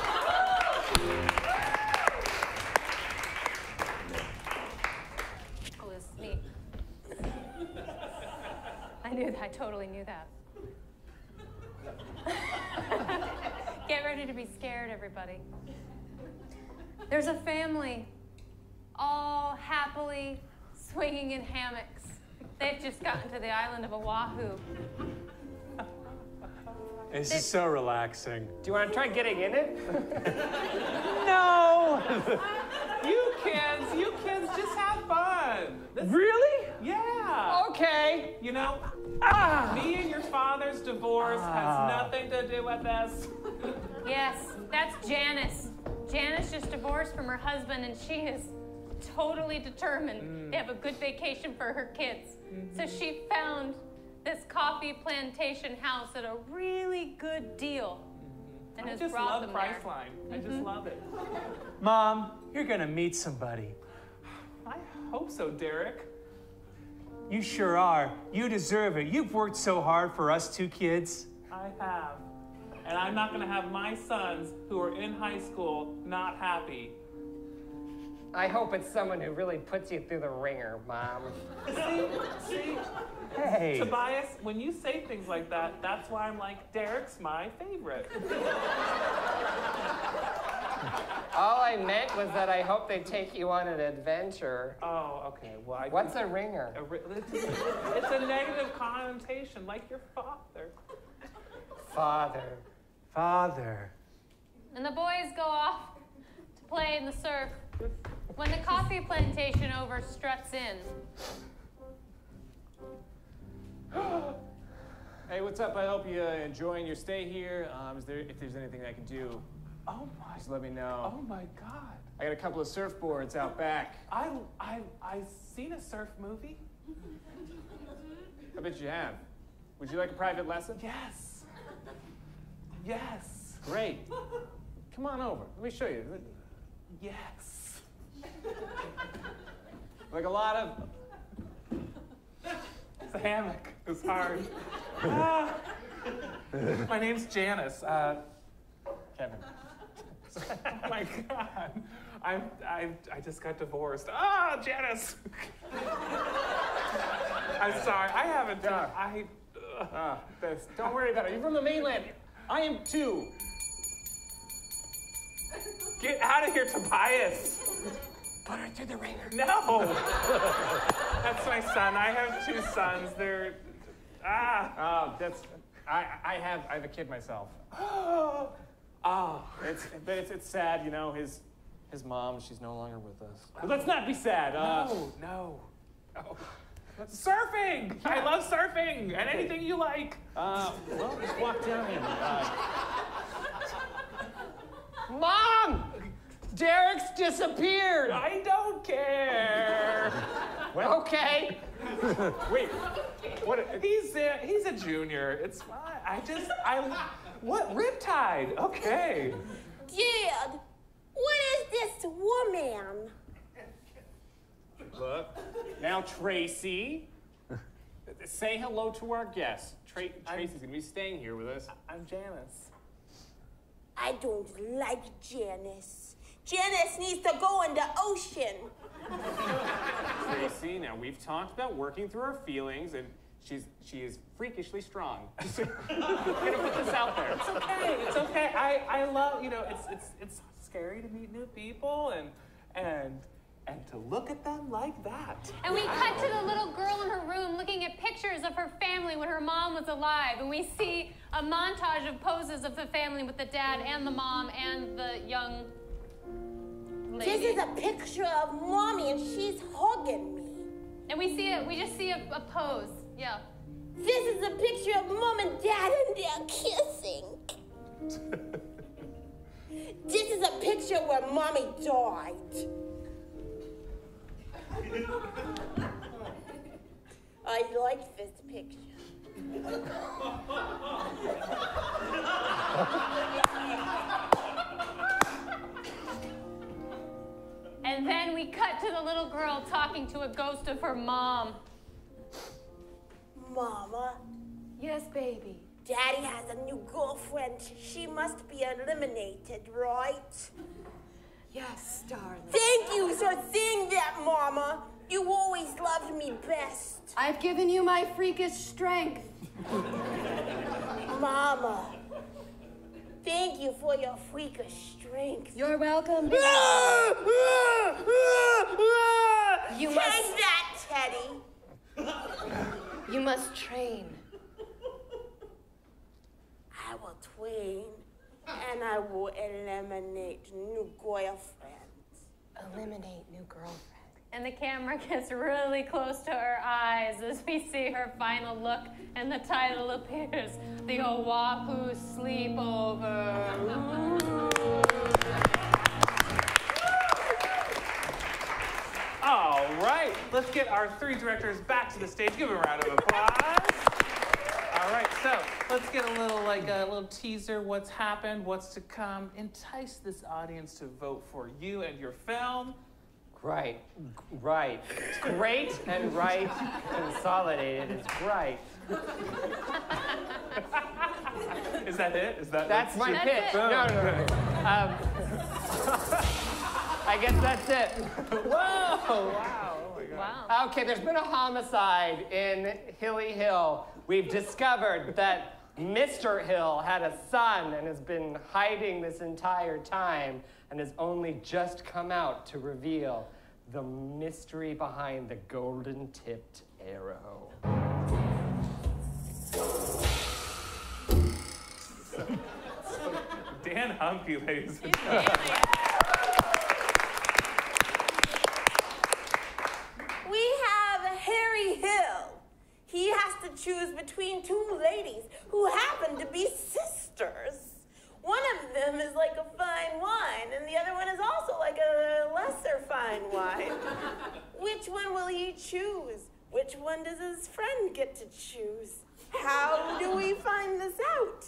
Oh, this is neat. I totally knew that. Get ready to be scared, everybody. There's a family, all happily swinging in hammocks. They've just gotten to the island of Oahu. This is so relaxing. Do you want to try getting in it? No! You kids just have fun. Really? Yeah. Okay. You know, me and your father's divorce has nothing to do with this. Yes, that's Janice. Janice just divorced from her husband, and she is totally determined to have a good vacation for her kids. So she found this coffee plantation house at a really good deal. And I has just brought love them there. Priceline. I just love it. Mom, you're gonna meet somebody. I hope so, Derek. You sure are. You deserve it. You've worked so hard for us two kids. I have. And I'm not going to have my sons who are in high school not happy. I hope it's someone who really puts you through the ringer, Mom. See? Hey. Tobias, when you say things like that, that's why I'm like, Derek's my favorite. All I meant was that I hope they take you on an adventure. Oh, okay. Well, What's a ringer? It's a negative connotation, like your father. Father. And the boys go off to play in the surf. When the coffee plantation owner struts in. Hey, what's up? I hope you're enjoying your stay here. If there's anything I can do, just let me know. Oh my God. I got a couple of surfboards out back. I've seen a surf movie. I bet you have. Would you like a private lesson? Yes. Yes. Great. Come on over. Let me show you. Yes. Like a lot of... The hammock is hard. My name's Janice. Kevin. Oh my God. I just got divorced. Janice. I'm sorry. I haven't done. Don't worry about it. You're from the mainland. I am too. Get out of here, Tobias. Put her through the ringer. No. That's my son. I have 2 sons. They're I have a kid myself. It's sad, you know. His mom, she's no longer with us. But let's not be sad. No. Surfing! Yeah. I love surfing and anything you like. Well, just walk down here. Mom! Derek's disappeared! I don't care. Well, okay. Wait, what? He's a junior. It's fine. What? Riptide. Okay. Dad, what is this woman? Look. Now, Tracy, say hello to our guest. Tracy's going to be staying here with us. I'm Janice. I don't like Janice. Janice needs to go in the ocean. Tracy, now we've talked about working through her feelings, and she is freakishly strong. Just gonna put this out there. It's okay. It's okay. I love, you know, it's scary to meet new people and to look at them like that. And we cut to the little girl in her room looking at pictures of her family when her mom was alive. And we see a montage of poses of the family with the dad and the mom and the young lady. This is a picture of Mommy and she's hugging me. And we just see a pose, yeah. This is a picture of Mom and Dad and they're kissing. This is a picture where Mommy died. I like this picture. And then we cut to the little girl talking to a ghost of her mom. Mama? Yes, baby. Daddy has a new girlfriend. She must be eliminated, right? Yes, darling. Thank you for saying that, Mama. You always loved me best. I've given you my freakish strength. Mama, thank you for your freakish strength. You're welcome. You must... Take that, Teddy. You must train. I will train, and I will eliminate new girlfriends. Eliminate new girlfriends. And the camera gets really close to her eyes as we see her final look, and the title appears, The Oahu Sleepover. All right, let's get our 3 directors back to the stage. Give them a round of applause. All right, so let's get a little teaser. What's happened? What's to come? Entice this audience to vote for you and your film. Right. Great and right consolidated. It's right. Is that it? That's my pitch. No. I guess that's it. Whoa! Wow! Oh my God. Wow. Okay, there's been a homicide in Hilly Hill. We've discovered that Mr. Hill had a son and has been hiding this entire time and has only just come out to reveal the mystery behind the golden-tipped arrow. Dan Humke, ladies and gentlemen. We have Harry Hill. He has to choose between 2 ladies who happen to be sisters. One of them is like a fine wine, and the other one is also like a lesser fine wine. Which one will he choose? Which one does his friend get to choose? How do we find this out?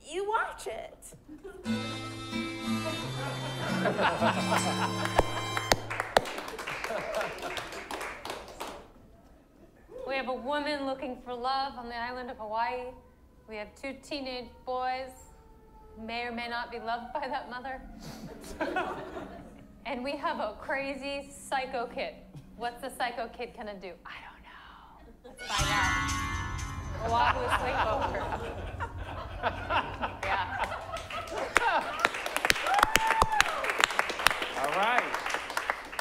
You watch it. We have a woman looking for love on the island of Hawaii. We have 2 teenage boys who may or may not be loved by that mother. And we have a crazy psycho kid. What's the psycho kid gonna do? I don't know. Let's find out. Oahu sleepover. Yeah. All right.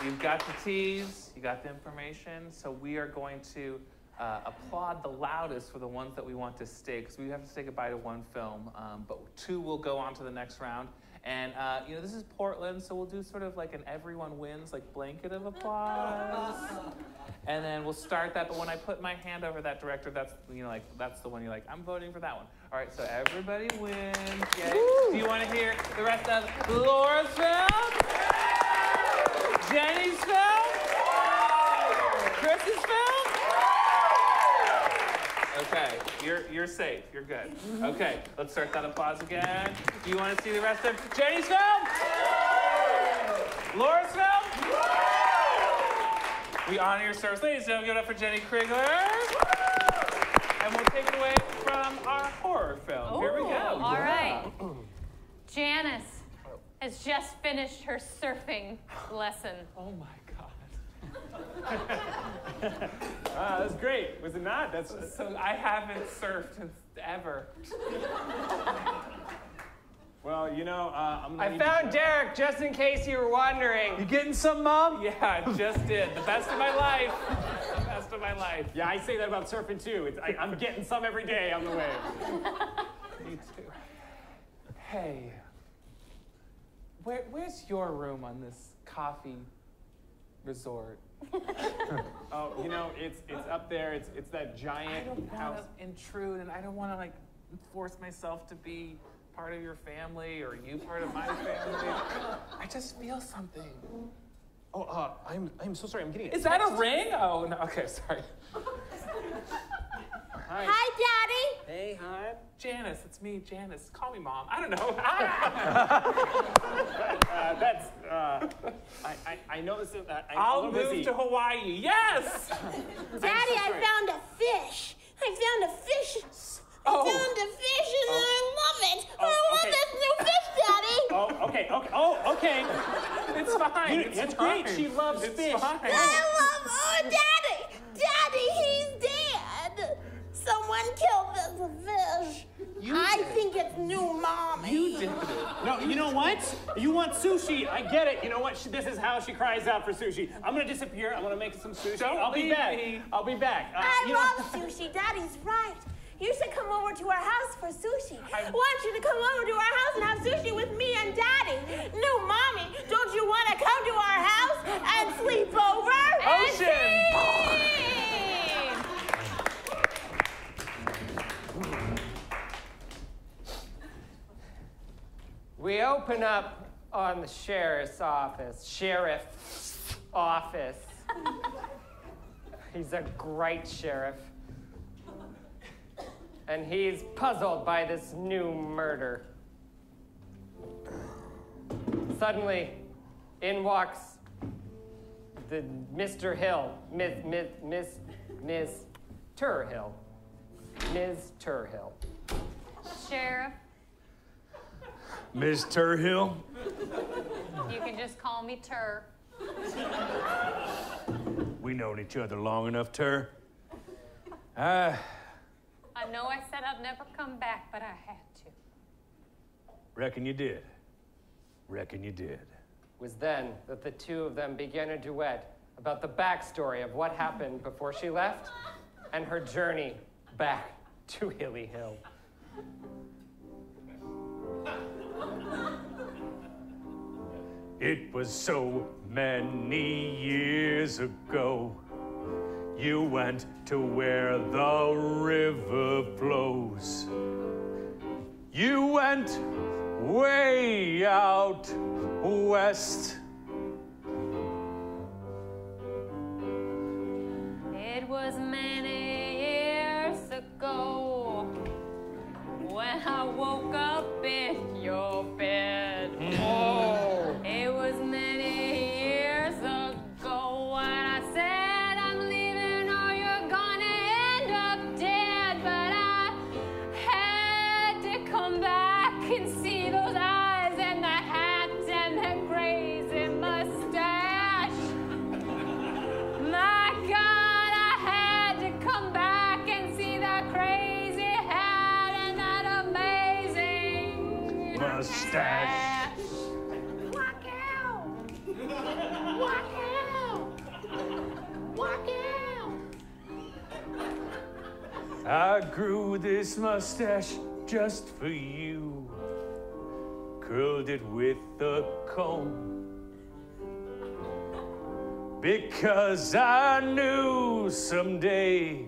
You've got the tease, you got the information, so we are going to applaud the loudest for the ones that we want to stay, because we have to say goodbye to 1 film, but 2 will go on to the next round. And, this is Portland, so we'll do sort of like an everyone wins, like blanket of applause. And then we'll start that, but when I put my hand over that director, that's, that's the one you're like, I'm voting for that one. All right, so everybody wins. Yay. Do you want to hear the rest of Laura's film? Jenny's film? Chris's film? Okay, you're safe. You're good. Okay, let's start that applause again. Do you want to see the rest of Jenny's film? Laura's film? We honor your service. Ladies and gentlemen, give it up for Jenny Criglar. And we'll take it away from our horror film. Ooh, Here we go. All right. Janice has just finished her surfing lesson. Oh my God. That was great, was it not? So I haven't surfed ever. Well, I'm I found Derek, just in case you were wondering. You getting some, Mom? Yeah, I just did. The best of my life. The best of my life. Yeah, I say that about surfing too. I'm getting some every day on the wave. Me too. Hey, where's your room on this coffee resort? Oh, it's up there. It's that giant I don't house. want to intrude, and I don't want to force myself to be part of your family or you part of my family. I just feel something. Oh, I'm so sorry. I'm getting it. Is that a ring? Oh no. Okay, sorry. Hi, Daddy. Hey, hon. Janice, it's me, Janice. Call me Mom. I don't know. I know this is. I'll move to Hawaii. Yes. Daddy, I found a fish. I found a fish. I found a fish and I love it. I love this new fish, Daddy. Okay. It's fine. It's great. She loves fish. Fine. Daddy, he's dead. Someone killed this fish. I think it's new Mommy. You did it. No, you know what? You want sushi. I get it. You know what? This is how she cries out for sushi. I'm going to disappear. I'm going to make some sushi. I'll be back. I'll be back. I love sushi. Daddy's right. You should come over to our house for sushi. I want you to come over to our house and have sushi with me and Daddy. New Mommy, don't you want to come to our house and sleep over? Ocean! We open up on the sheriff's office. He's a great sheriff. And he's puzzled by this new murder. Suddenly, in walks the Mr. Hill, Ms. Turhill. Ms. Turhill. Sheriff, Ms. Turhill? you can just call me Tur. We known each other long enough, Tur. I know I said I'd never come back, but I had to. Reckon you did. Reckon you did. It was then that the two of them began a duet about the backstory of what happened before she left and her journey back to Hilly Hill. It was so many years ago. You went to where the river flows. You went way out west. It was many years ago when I woke up in your bed. Oh. It was can see those eyes and the hat and the crazy mustache. My God, I had to come back and see that crazy hat and that amazing mustache. Walk out! Walk out! Walk out! I grew this mustache just for you. Curled it with a comb. Because I knew someday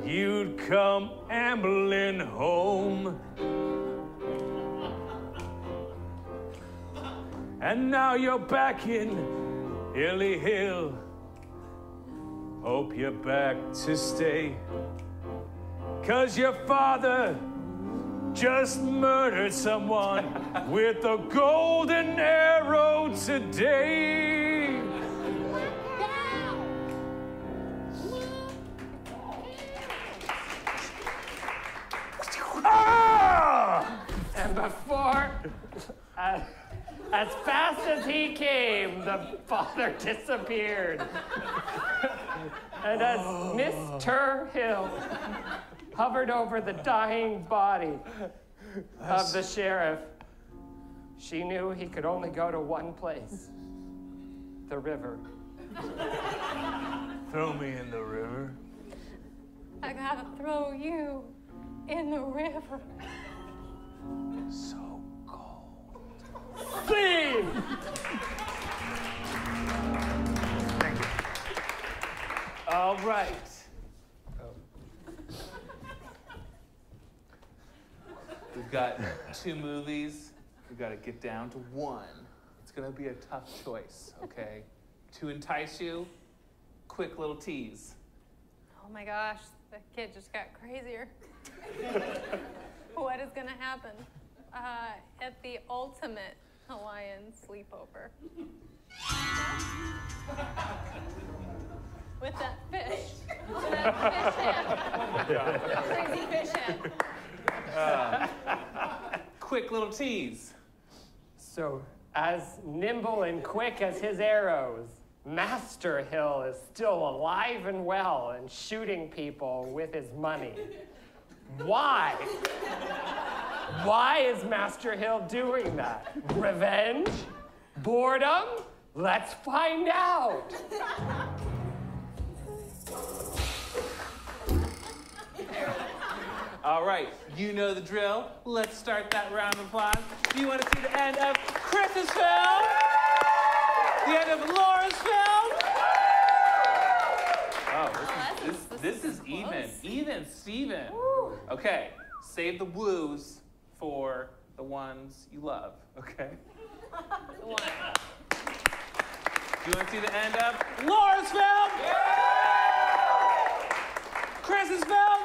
you'd come ambling home. And now you're back in Hilly Hill. Hope you're back to stay. 'Cause your father just murdered someone with a golden arrow today. Ah! And before, as fast as he came, the father disappeared. And as Mr. Hill hovered over the dying body of the sheriff, she knew he could only go to one place, the river. Throw me in the river. I gotta throw you in the river. So cold. Scene! Thank you. All right. We've got 2 movies. We've got to get down to 1. It's going to be a tough choice, okay? To entice you, quick little tease. Oh my gosh, the kid just got crazier. What is gonna happen at the ultimate Hawaiian sleepover? With that fish. That fish head. Crazy fish head. Quick little tease. So, as nimble and quick as his arrows, Master Hill is still alive and well and shooting people with his money. Why? Why is Master Hill doing that? Revenge? Boredom? Let's find out. All right, you know the drill. Let's start that round of applause. Do you want to see the end of Chris's film? The end of Laura's film? Oh, this is even. Even Steven. Okay, save the woos for the ones you love, okay? The one. Do you want to see the end of Laura's film? Chris's film?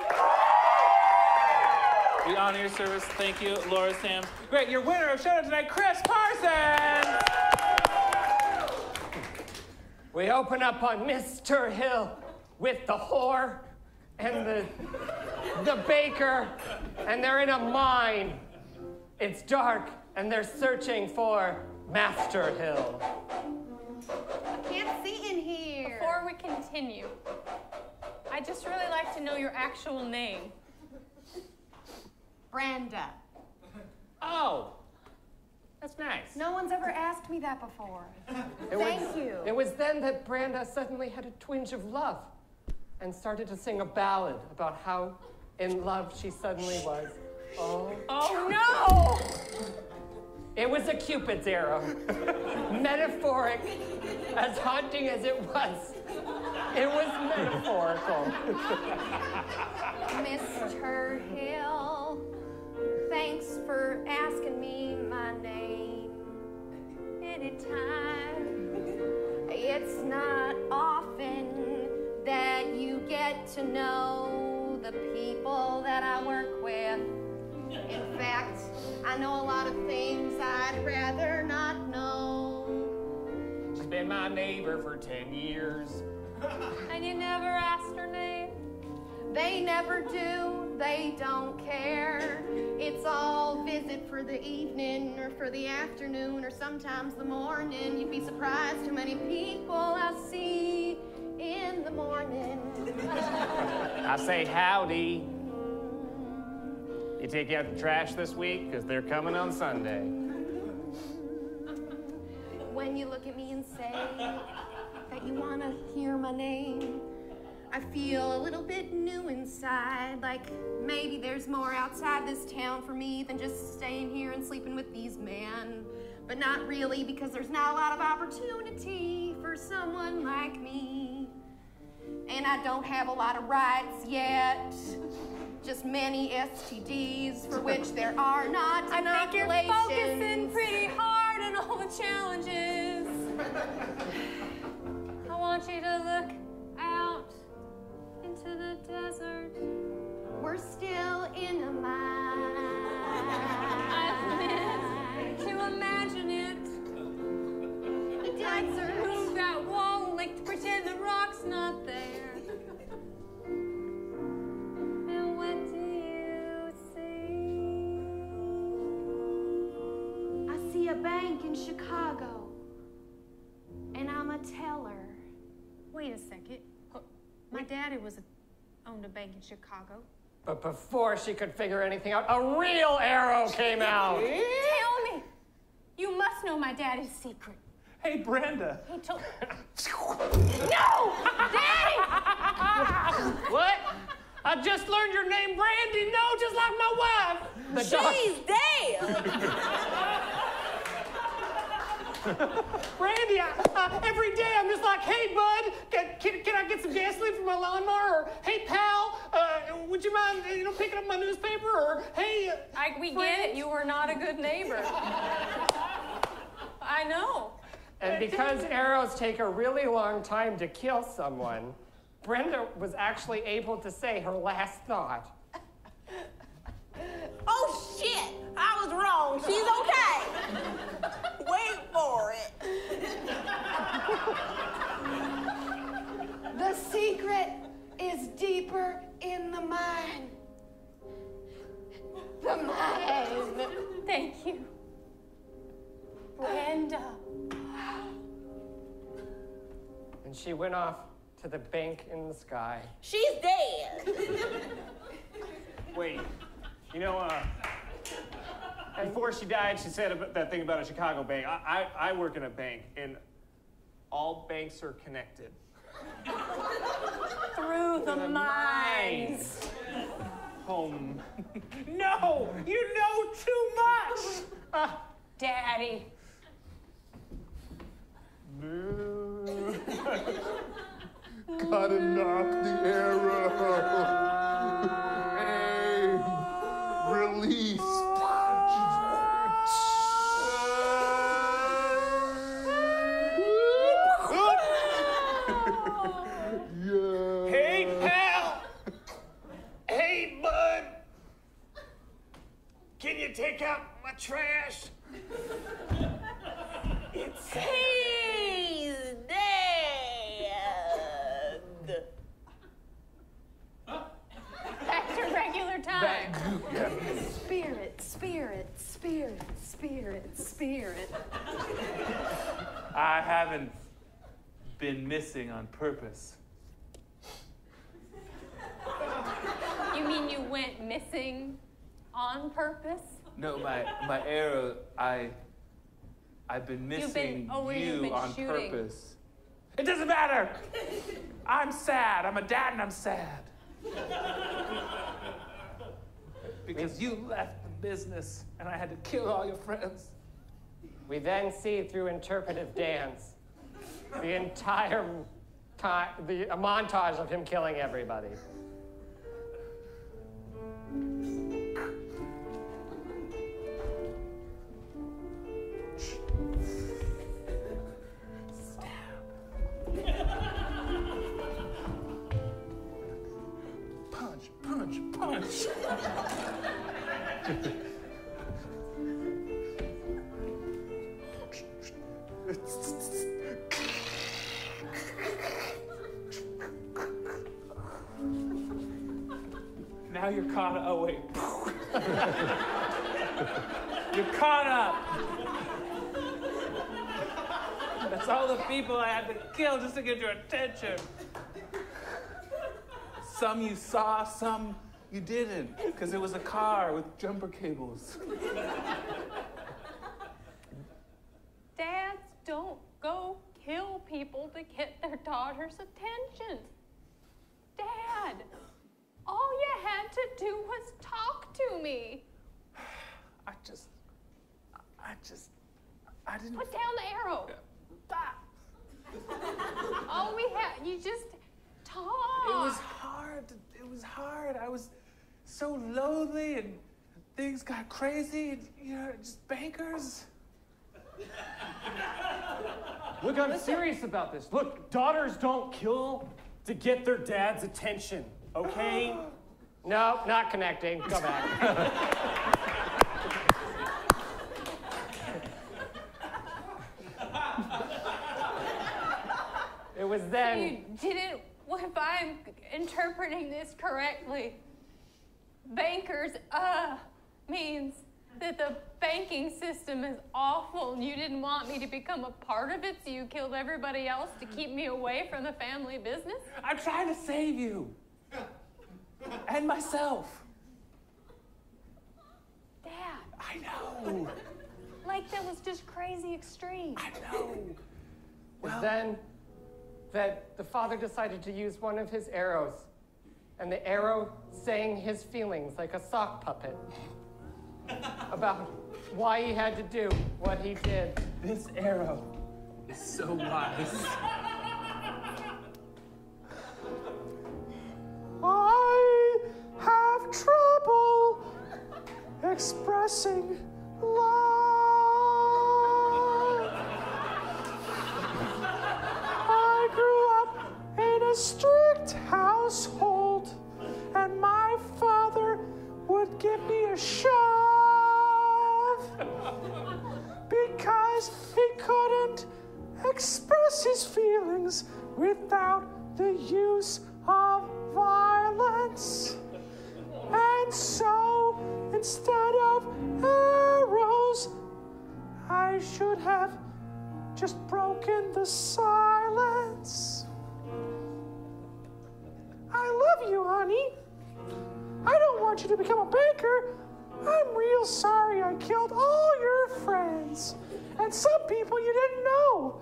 We honor your service. Thank you, Laura Sam. Great, your winner of Showdown tonight, Chris Parsons! We open up on Mr. Hill with the whore and the baker, and they're in a mine. It's dark, and they're searching for Master Hill. I can't see in here. Before we continue, I'd just really like to know your actual name. Brenda. Oh, that's nice. No one's ever asked me that before. Thank you. It was then that Brenda suddenly had a twinge of love and started to sing a ballad about how in love she suddenly was. Oh no! It was a Cupid's arrow. Metaphoric, as haunting as it was. It was metaphorical. Mr. Hill, thanks for asking me my name. Anytime. It's not often that you get to know the people that I work with. In fact, I know a lot of things I'd rather not know. She's been my neighbor for 10 years. And you never asked her name? They never do, they don't care. It's all visit for the evening or for the afternoon or sometimes the morning. You'd be surprised how many people I see in the morning. I say howdy. You take out the trash this week? Because they're coming on Sunday. When you look at me and say that you want to hear my name, I feel a little bit new inside, like maybe there's more outside this town for me than just staying here and sleeping with these men. But not really, because there's not a lot of opportunity for someone like me. And I don't have a lot of rights yet, just many STDs for which there are not I think you're inoculations. focusing pretty hard on all the challenges. I want you to look out into the desert. We're still in a mine. I've meant to imagine it. The desert. Move that wall, like to pretend the rock's not there. And what do you see? I see a bank in Chicago, and I'm a teller. Wait a second. My daddy owned a bank in Chicago. But before she could figure anything out, a real arrow came out. Tell me. You must know my daddy's secret. Hey, Brenda. He told... No! Daddy! What? I just learned your name, Brandy. No, just like my wife. She's dead. Brandy, every day I'm just like, hey, bud, can I get some gasoline for my lawnmower? Or, hey, pal, would you mind, picking up my newspaper? Or, hey, We get it. You were not a good neighbor. I know. And because arrows take a really long time to kill someone, Brenda was actually able to say her last thought. Oh shit! I was wrong. She's okay. Wait for it. The secret is deeper in the mine. The mine. Thank you. Brenda. And she went off to the bank in the sky. She's dead. Wait, before she died, she said that thing about a Chicago bank. I work in a bank, and all banks are connected. Through the mines. Home. No, you know too much. Daddy. Gotta knock the arrow. Hey, release. Yeah. Hey, pal. Hey, bud. Can you take out my trash? He's dead. Back to regular time. Spirit, spirit, spirit, spirit, spirit. I haven't been missing on purpose. You mean you went missing on purpose? No, my arrow, I've been missing you've been on shooting. purpose. It doesn't matter. I'm sad. I'm a dad and I'm sad. Because you left the business and I had to kill all your friends. We then see through interpretive dance the entire time, a montage of him killing everybody. Punch, punch, punch. you're caught up. Oh, wait. You're caught up. That's all the people I had to kill just to get your attention. Some you saw, some you didn't, because it was a car with jumper cables. Dads don't go kill people to get their daughter's attention. Dad, all you had to do was talk to me. I didn't. Put down the arrow. All we had, you just talk. It was hard. It was hard. I was so lonely and things got crazy and, just bankers. Look, I'm serious about this. Look, daughters don't kill to get their dad's attention, okay? No, not connecting. Go back. It was then. You didn't, if I'm interpreting this correctly, bankers, means that the banking system is awful and you didn't want me to become a part of it, so you killed everybody else to keep me away from the family business? I'm trying to save you. And myself. Dad. I know. Like that was just crazy extreme. I know. Well, then that the father decided to use one of his arrows, and the arrow sang his feelings like a sock puppet about why he had to do what he did. This arrow is so wise. I have trouble expressing love. I grew up in a strict household, and my father would give me a shove because he couldn't express his feelings without the use of violence. And so, instead of arrows, I should have just broken the silence. I love you, honey. I don't want you to become a banker. I'm real sorry I killed all your friends. And some people you didn't know.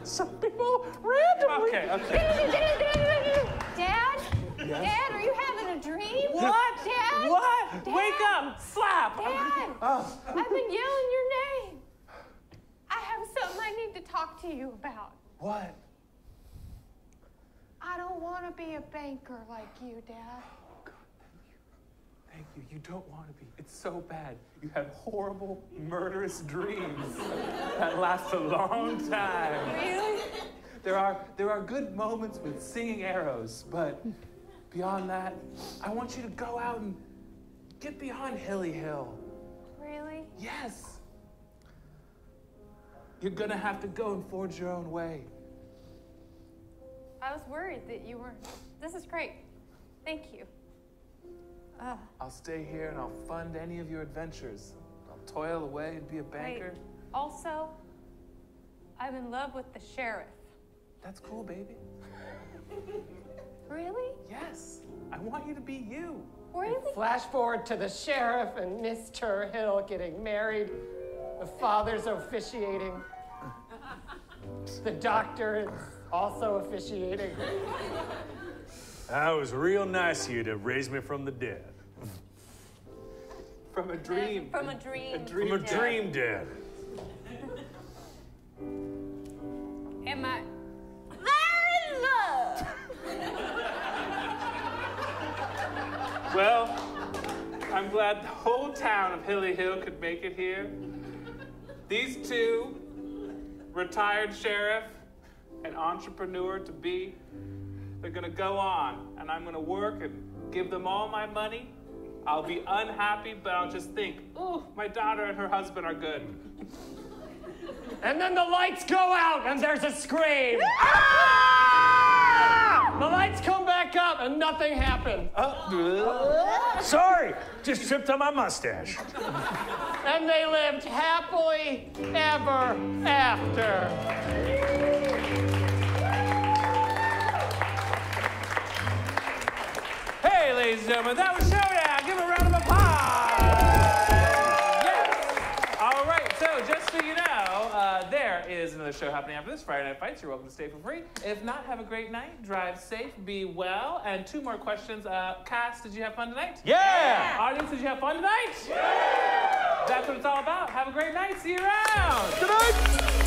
Some people randomly. Okay. Dad? Yes? Dad, are you having a dream? What? Dad? What? Dad? Wake up! Slap! Dad! Oh. I've been yelling your name. I have something I need to talk to you about. What? I don't want to be a banker like you, Dad. Thank you. You don't want to be. It's so bad. You have horrible, murderous dreams that last a long time. Really? There are good moments with singing arrows, but beyond that, I want you to go out and get beyond Hilly Hill. Really? Yes. You're gonna have to go and forge your own way. I was worried that you weren't. This is great. Thank you. I'll stay here and I'll fund any of your adventures. I'll toil away and be a banker. Wait. Also, I'm in love with the sheriff. That's cool, baby. Really? Yes. I want you to be you. Really? Flash forward to the sheriff and Mr. Hill getting married. The father's officiating. The doctor is also officiating. That was real nice of you to raise me from the dead. From a dream. From a dream. From a dream dead. Am I? They're in love. Well, I'm glad the whole town of Hilly Hill could make it here. These two, retired sheriff and entrepreneur to be, they're gonna go on, and I'm gonna work and give them all my money. I'll be unhappy, but I'll just think, ooh, my daughter and her husband are good. And then the lights go out and there's a scream. Ah! The lights come back wake up and nothing happened. Sorry, just tripped on my mustache. And they lived happily ever after. Hey, ladies and gentlemen, that was Showdown. Give a round of applause. Yes. All right, so just so you know, there is another show happening after this, Friday Night Fights. You're welcome to stay for free. If not, have a great night. Drive safe, be well. And 2 more questions. Cast, did you have fun tonight? Yeah. Audience, did you have fun tonight? Yeah. That's what it's all about. Have a great night. See you around. Good night.